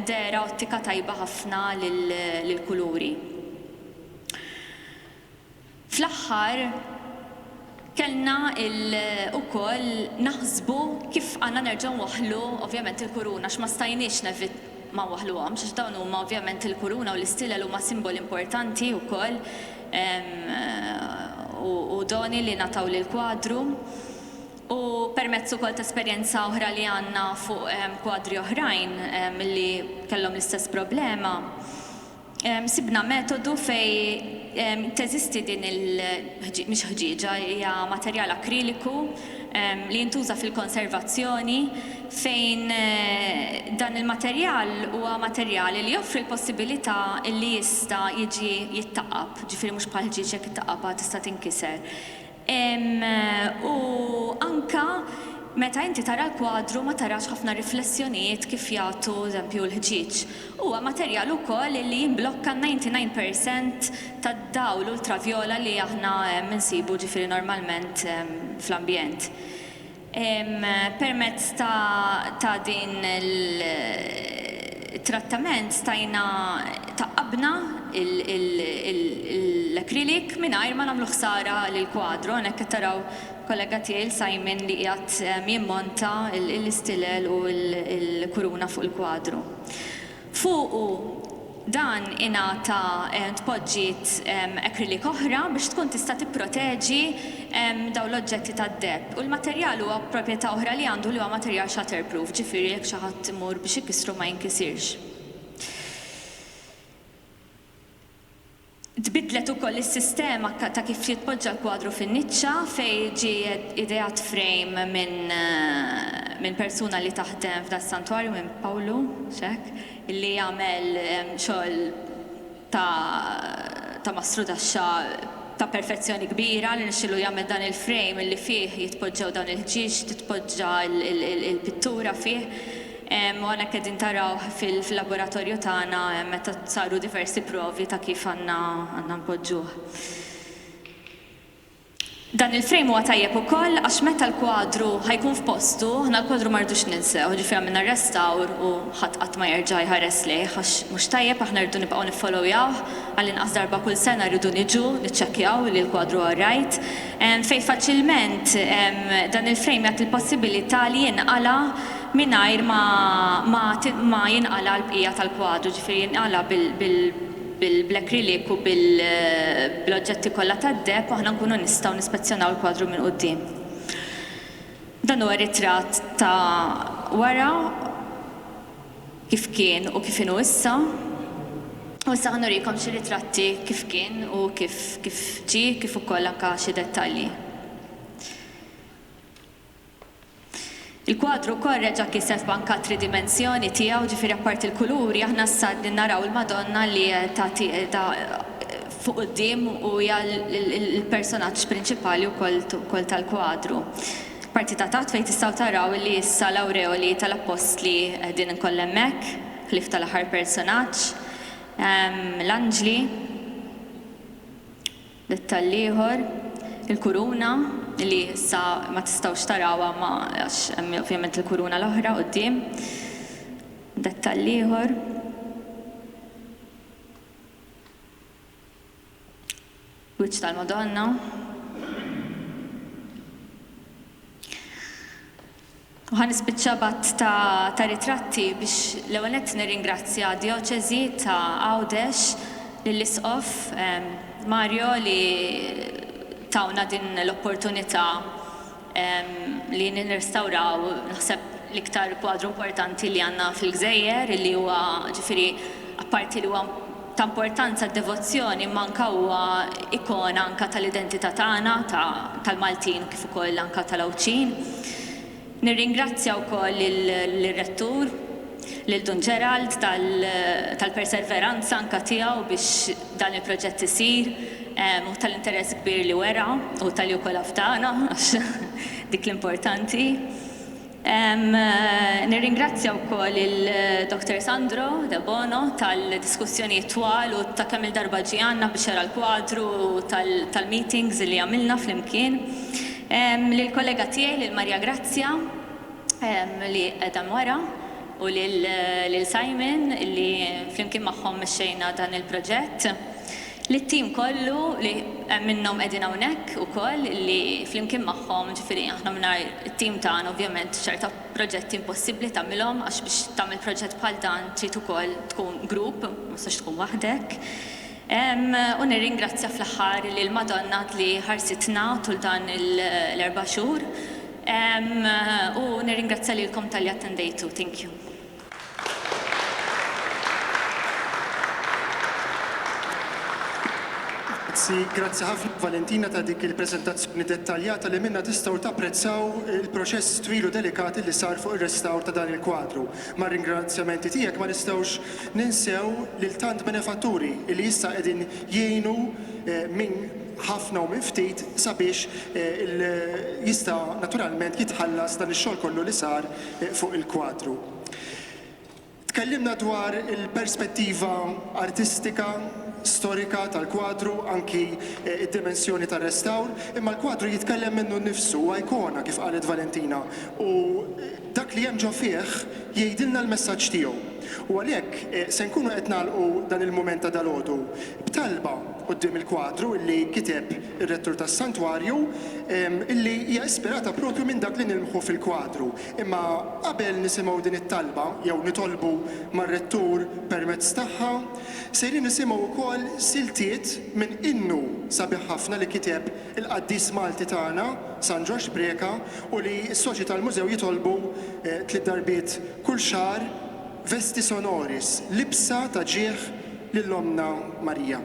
dera ottika tajba ħafna lill-kuluri. Fl-aħħar kellna ukoll naħsbu kif għandna nerġgħu waħlu ovvjament il-kuruna x'ma stajniex ma waħluhomx għax dawn huma ovvjament il-kuruna u l-istilel huma simbol importanti wkoll u doni li nataw lill-kwadru. U permezz ukoll ta' esperjenza oħra li għandna fuq kwadri oħrajn li kellhom l-istess problema, sibna metodu fej teżisti din mhix ħġieġa hija materjal akriliku li jintuża fil-konservazzjoni fejn dan il-materjal huwa materjali li joffri l-possibilità li jista' jiġi jittaqab, ġifieri mhux bħal ħġieġ jekk ittaqabha tista' tinkiser. U anka meta inti tara l-kwadru ma tarax ħafna riflessjonijiet kif jagħtu eżempju l-ħġieġ. Huwa materjal ukoll li jimblokka 99% tad-dawl ultravjola li aħna insibu ġifieri normalment fl-ambjent. Permezz ta' din il-trattament stajna taqqabna l-akrilik mingħajr ma nagħmlu ħsara lill-kwadru. Hekk qed taraw kollega tiegħi Simon li qiegħed jimmonta l-istilel u l-kuruna fuq il-kwadru. Fuqu dan ingħata tpoġġiet akrilik oħra biex tkun tista' tipproteġi dawn l-oġġetti tad-debb. U l-materjal huwa proprjetà oħra li għandu li huwa materjal shatterproof, ġifieri jekk xi ħadd imur biex ikissru ma jinkisirx. Tbidlet ukoll is-sistema ta' kif jitpoġġa l-kwadru fin-niċċa fejn ġie ideat frame minn persuna li taħdem f'da s-santwarju minn Pawlu xek illi jagħmel xogħol ta' mastru ta' perfezzjoni kbira li nixxielu jagħmel dan il-frame illi fih jitpoġġew dawn il-ħġieġ, titpoġġa il-pittura fih. U għana qegħdin taraw fil-laboratorju tagħna meta saru diversi provi ta' kif għandna npoġġuh. Dan il-frame huwa tajjeb ukoll għax meta l-kwadru ħajkun f'postu, aħna l-kwadru ma rridux ninsew, ġifieri għamilna restawr u ħadd qatt ma jerġa' jħares lejh għax mhux tajjeb aħna rridu nibqgħu niffollowjah għall-inqas darba kull sena rridu niġu niċċekkjaw li l-kwadru huwa right. Fejn faċilment dan il-frame jagħti l-possibilità li jinqala mingħajr ma jinqala l-bqija tal-kwadru, ġifieri jinqala bil-akrilik u bil-oġġetti kollha tad-debb aħna nkunu nistgħu nispezzjonaw il-kwadru minn quddiem. Dan huwa ritratt ta' wara kif kien u kif inhu issa. U issa ħanurikom xi ritratti kif kien u kif ġie kif ukoll anke xi dettalji. Il-kwadru korreġa kisef banka tridimensjoni tiegħu ġifieri apparti l-kuluri aħna issa naraw il-Madonna li ta' fuq quddiem u hija l-personaġġ prinċipali wkoll tal-kwadru. Parti ta' tatt fejn tistgħu taraw li issa l-awreoli tal-Apostli qegħdin inkoll hemmhekk, ħlief tal-aħħar personaġġ, l-anġli, dettall ieħor, il-kuruna li issa ma tistgħux tarawha ma għax hemm ovvjament il-kuruna l-oħra quddiem. Dettall ieħor. Wiċċ tal-Madonna. U ħanispiċċa batt ta' ritratti biex l-ewwel nett nirringrazzja d-Djoċeżi ta' Għawdex lill-Isqof Mario li tawna din l-opportunità li nirrestawraw naħseb l-iktar kwadru importanti li għandna fil-Gżejjer li huwa ġifieri apparti li huwa ta' importanza d-devozzjoni manka huwa ikona anka tal-identità tagħna tal-Maltin kif ukoll anka tal-Awċin. Nirringrazzja wkoll lir-rettur lil Don Gerald tal-perseveranza anka tiegħu biex dan il-proġett isir. U tal-interess kbir li wera u tal-li wkoll ftana għax dik l-importanti. Nirringrazzja wkoll il-Dr. Sandro De Bono tal-diskussjonijiet twal u ta' kemm il-darba ġie għandna biex jara l-kwadru tal-meetings li għamilna flimkien. Lil kollega tiegħi lil Marja Grazja li qiegħda wara u lil Simon li flimkien magħhom mexxejna dan il-proġett. Lit-tim kollu li minnhom qegħdin hawnhekk ukoll li flimkien magħhom ġifieri aħna mingħajr it-tim tagħna ovvjament ċerta proġetti impossibbli tagħmilhom għax biex tagħmel proġett bħal dan trid ukoll tkun grupp, ma tistax tkun waħdek. U nirringrazzja fl-aħħar lil Madonna li ħarsitna tul dan l-4 xhur. U nirringrazzja lilkom tal-li attendejtu. Thank you. Grazzi ħafna Valentina ta' dik il-preżentazzjoni dettaljata li minna tistgħu tapprezzaw il-proċess twil u delikat li sar fuq ir-restawr ta' dan il-kwadru. Ma' ringrazzjamenti tiegħek ma nistgħux ninsew lil tant benefatturi li issa qegħdin jgħinu minn ħafna u minn ftit sabiex jista' naturalment jitħallas dan ix-xogħol kollu li sar fuq il-kwadru. Tkellimna dwar il-perspettiva artistika storika tal-kwadru, anki id-dimensjoni tal-restawr, imma l-kwadru jitkellem minnu nnifsu ikona kif qalet Valentina u dak li hemm ġo fih jgħidilna l-messaġġ tiegħu. U għalhekk se nkunu qed nagħlqu dan il-mument ta' dalgħodu b'talba quddiem il-kwadru illi kiteb ir-rettur tas-santwarju illi hija ispirata propju minn dak li nilmħu fil-kwadru. Imma qabel nisimgħu din it-talba jew nitolbu mar-rettur permezz tagħha, sejrin nisimgħu wkoll siltiet minn innu sabiħ ħafna li kiteb il-qaddis Malti tagħna San George Breka u li s-soċi tal-mużew jitolbu 3 darbiet kull xahar vesti sonoris, libsa ta' ġieħ lill-Omna Marija.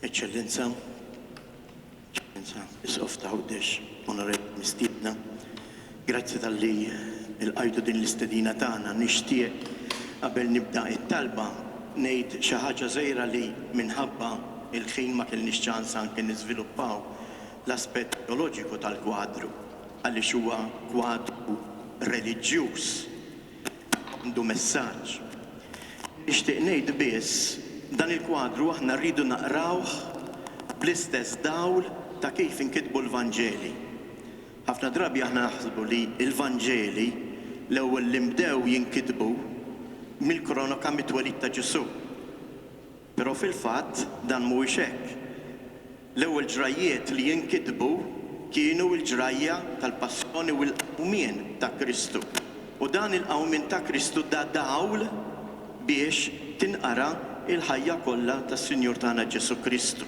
Eccellenza, Isqof ta' Għawdex, onorevoli mistiedna, grazzi tal-li il-qajdu din l-istedina tagħna nixtieq qabel nibda it-talba ngħid xi ħaġa żgħira li minħabba il-ħin ma kellniex ċans anke niżviluppaw l-aspett teoloġiku tal-kwadru għaliex huwa kwadru reliġjuż għandu messaġġ. Nixtieq ngħid biss dan il-kwadru aħna rridu naqrawh bl-istess dawl ta' kif inkitbu l-Vanġeli. Ħafna drabi aħna naħsbu li l-Vanġeli l-ewwel li bdew jinkitbu mill-kronika mit-twelid ta' Ġesu. Però fil-fatt dan mhuwiex hekk. L-ewwel ġrajiet li jinkitbu kienu l-ġrajja tal-passjoni u l-qawmien ta' Kristu. U dan il-qawmien ta' Kristu da dawl biex tinqara il-ħajja kollha tas-Sinjur tagħna Ġesu Kristu.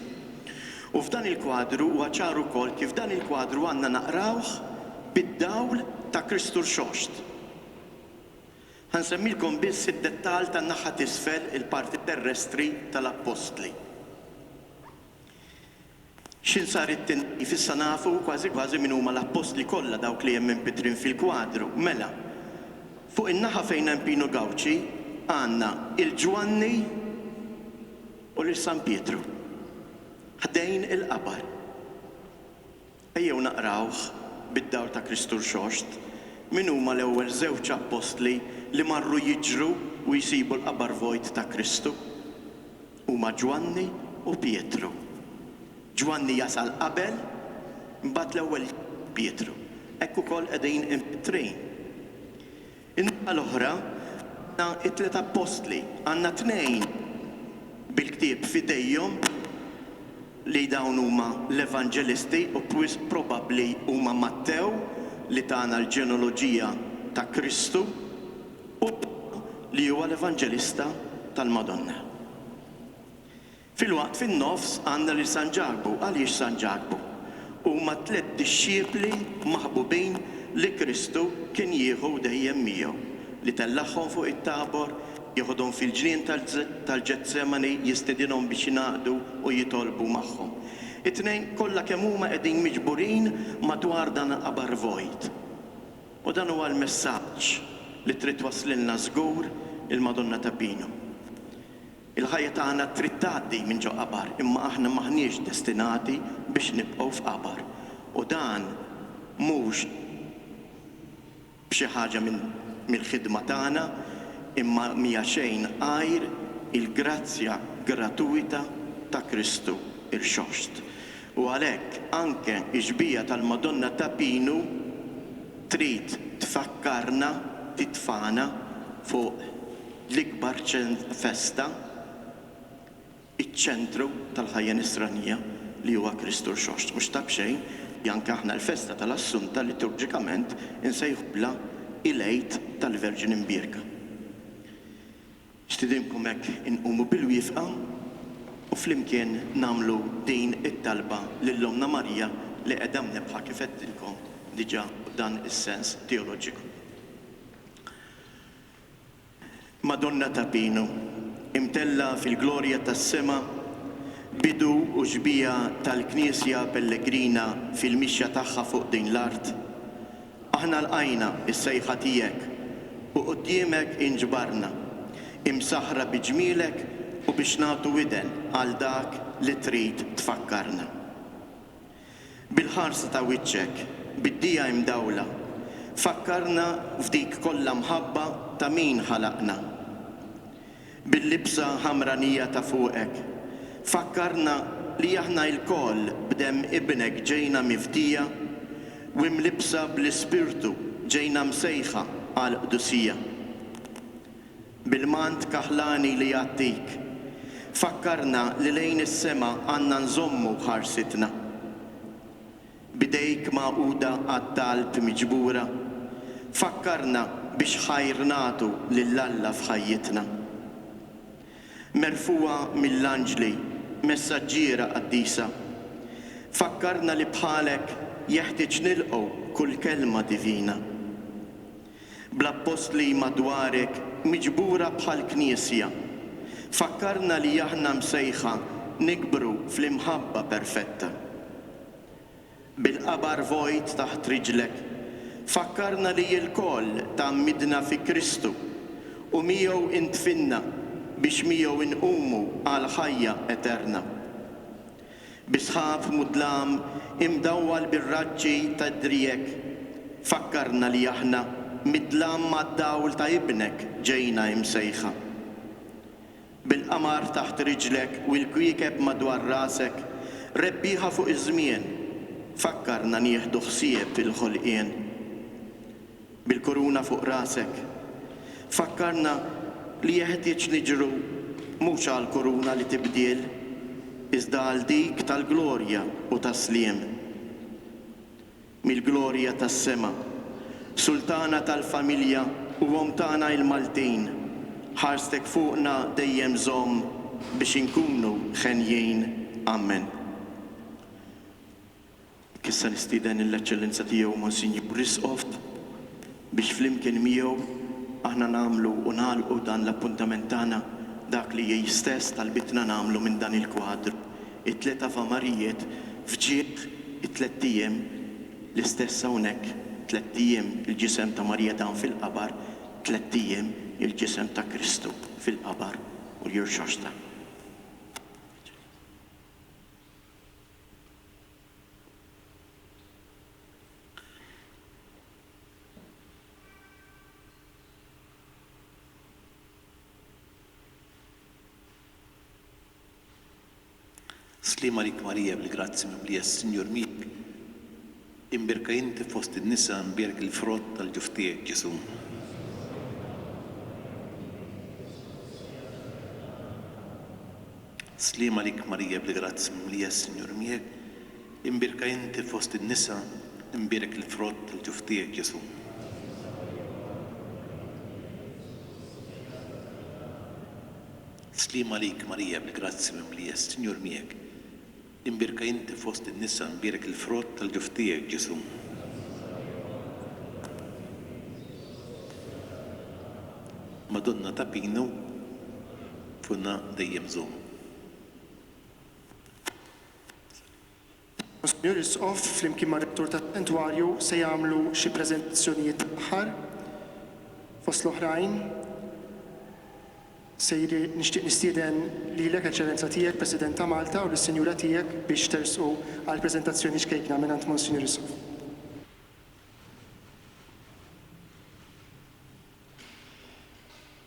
U f'dan il-kwadru huwa ċar ukoll kif dan il-kwadru għandna naqrawh bid-dawl ta' Kristu l-xoxt. Ħansemmilkom biss id-dettall tan-naħa t'isfel il-parti terrestri tal-Apostli. X'in sar it-tinqif issa nafu kważi min huma l-Apostli kollha dawk li hemm impitrin fil-kwadru. Mela, fuq in-naħa fejn hemm Pino Gawċi għandna il-Ġwanni u l-San Pietru. Ħdejn il-qabar. Ejjew naqrawh bid-dawl ta' Kristu l-xoxt min huma l-ewwel żewġ apostli li marru jiġru u jsibu l-qabar vojt ta' Kristu. Huma Ġwanni u Pietru. Ġwanni jasal qabel, mbagħad l-ewwel Pietru. Hekk ukoll qegħdin impitrin. In-naħa l-oħra għandna t-tliet apostli, għandna tnejn bil-ktieb f'idejhom li dawn huma l-Evanġelisti u probabbli huma Mattew li tagħna l-ġenoloġija ta' Kristu u li huwa l-Evanġelista tal-Madonna. Fil-waqt fin-nofs għandna lil San Ġagbu. Għaliex San Ġagbu? Huma tliet dixxiepli maħbubin li Kristu kien jieħu dejjem miegħu li tellaħħom fuq it-Tabor, jieħodhom fil-ġnien tal-Ġetsemani, jistedinhom biex jingħaqdu u jitolbu magħhom. It-tnejn kollha kemm huma qegħdin miġburin madwar dan qabar vojt. U dan huwa l-messaġġ li trid waslilna żgur il-Madonna ta' Pino. Il-ħajja tagħna trid tgħaddi minn ġo qabar, imma aħna maħniex destinati biex nibqgħu f'qabar. U dan mhux b'xi ħaġa mill-ħidma tagħna, imma mija xejn għajr il-grazzja gratuita ta' Kristu il-xoxt. U għalhekk anke iġbija tal-Madonna ta' Pino trid tfakkarna, titfana fuq l-ikbar festa, iċ-ċentru tal-ħajja nisranija li huwa Kristu l-xoxt. Mhux ta' xejn janke aħna l-festa tal-Assunta liturġikament insejħula il-għid tal-Verġin Imbierka. Xtidimkom hekk inqumu bil-wifqa u flimkien nagħmlu din it-talba lill-Omna Marija li qiegħda mnebħa kif qedtilkom diġà dan is-sens teoloġiku. Madonna ta' Pino, imtella fil-glorja tas-sema, bidu u ġbija tal-Knisja Pellegrina fil-mixja tagħha fuq din l-art. Aħna lqajna is-sejħa tiegħek u quddiemek inġbarna, imsaħra biġmielek u biex nagħtu widen għal dak li trid tfakkarna. Bil-ħarsa ta' wiċċek, bid-dija imdawla, fakkarna f'dik kollha mħabba ta' min ħalaqna. Bil-libsa ħamranija ta' fuqek, fakkarna li aħna l-koll b'demm ibnek ġejna mifdija u mlibsa bl-ispirtu ġejna msejħa għal qdusija. Bil-mant kaħlani li jagħtik, fakkarna li lejn is-sema għandna nżommu ħarsitna. Bidejk maquda għat-talb miġbura, fakkarna biex ħajr nagħtu lill-Alla f'ħajjitna. Merfuwa mill-anġli, messaġġiera qaddisa, fakkarna li bħalek jeħtieġ nilqgħu kull kelma divina. Bl-apostli madwarek miġbura bħal Knisja, fakkarna li aħna msejħa nikbru fl-imħabba perfetta. Bil-qabar vojt taħt riġlek, fakkarna li l-koll tammidna fi Kristu u miegħu intfinna biex miegħu inqumu għal ħajja eterna. Bisħaf mudlam imdawwal bir-raġġi ta' drijek. Fakkarna li aħna midlam mad-dawl ta' ibnek ġejna imsejħa. Bil-qamar taħt riġlek u l-kwikeb madwar rasek, rebbiħa fuq iż-żmien, fakkarna nieħdu ħsieb fil-ħolqien. Bil-kuruna fuq rasek, fakkarna li jeħtieġ niġru mhux għal kuruna li tibdiel, iżda għal dik tal-glorja u tas-sliem. Mill-glorja tas-sema, sultana tal-familja u għom tagħna il-Maltin, ħarstek fuqna dejjem żomm biex inkunu ħenjin. Amen. Kissa nistieden l-eċċellenza tiegħu Monsignor Risqoft biex flimkien miegħu aħna nagħmlu u nagħlqu dan l-appuntament tagħna dak li jej stess talbitna nagħmlu minn dan il-kwadru. It-tliet Avamarijiet fġieq it-tliet ijiem l-istess hawnhekk, 3 ijiem il-ġisem ta' Marija dan fil-qabar, 3 ijiem il-ġisem ta' Kristu fil-qabar u l-jirxoxta. Slima lik Marija bil-grazzi mimlija s-Sinjur miegħek, imbirka inti fost in-nisa imbirk il-frott tal-ġuf tiegħek Ġesu. Slima lik Marija bil-grazzi mimlija s-Sinjur miegħek, imbirka inti fost in-nisa imbirk il-frott tal-ġuf tiegħek Ġesu. Slima lik Marija bil-grazzi mimlija s-Sinjur miegħek, imbirka inti fost in-nisa imbirek il-frott tal-ġuf tiegħek Ġesu. Madonna ta' Pinu funna dejjem żomm. Monsignor Risqoft flimkien ma' rettur tat-Tentwarju se jagħmlu xi preżentazzjonijiet aħħar fost l-oħrajn. Sejri nixtieq nistieden lilek Eċċellenza tiegħek President ta' Malta u lis-Sinjura tiegħek biex tersqu għall preżentazzjoni xkejkna mingħand Monsignor Risqoft.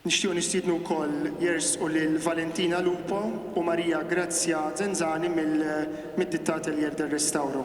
Nixtiequ nistiednu wkoll jersqu lil Valentina Lupo u Marija Grazja Zenzani mid-Ditta Atelier del Restauro.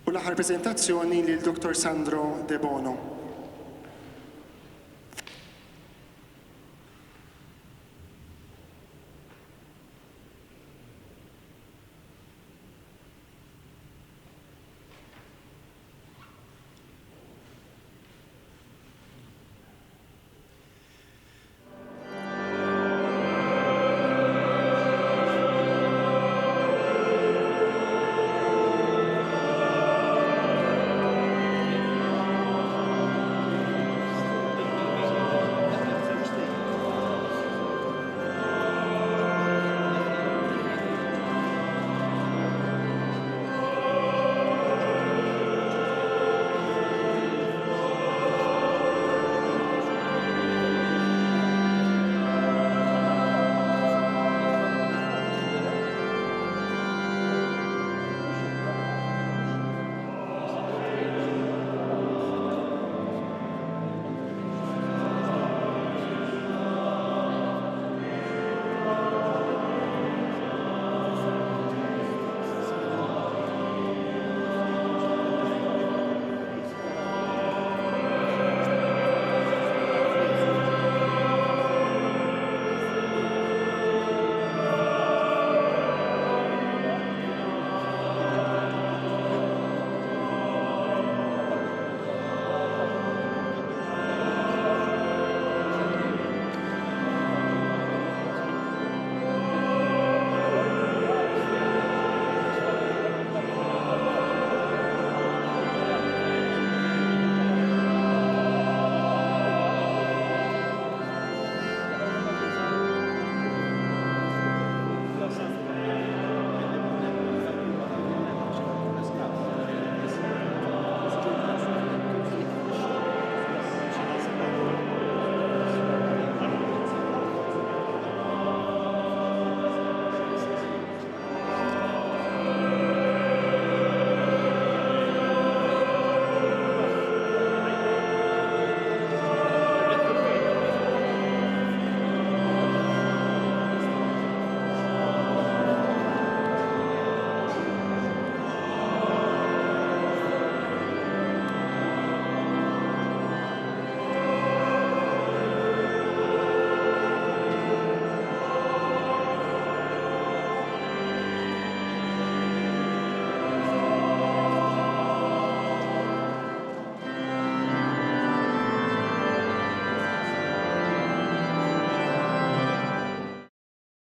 U l-aħħar preżentazzjoni lil Dr. Sandro De Bono.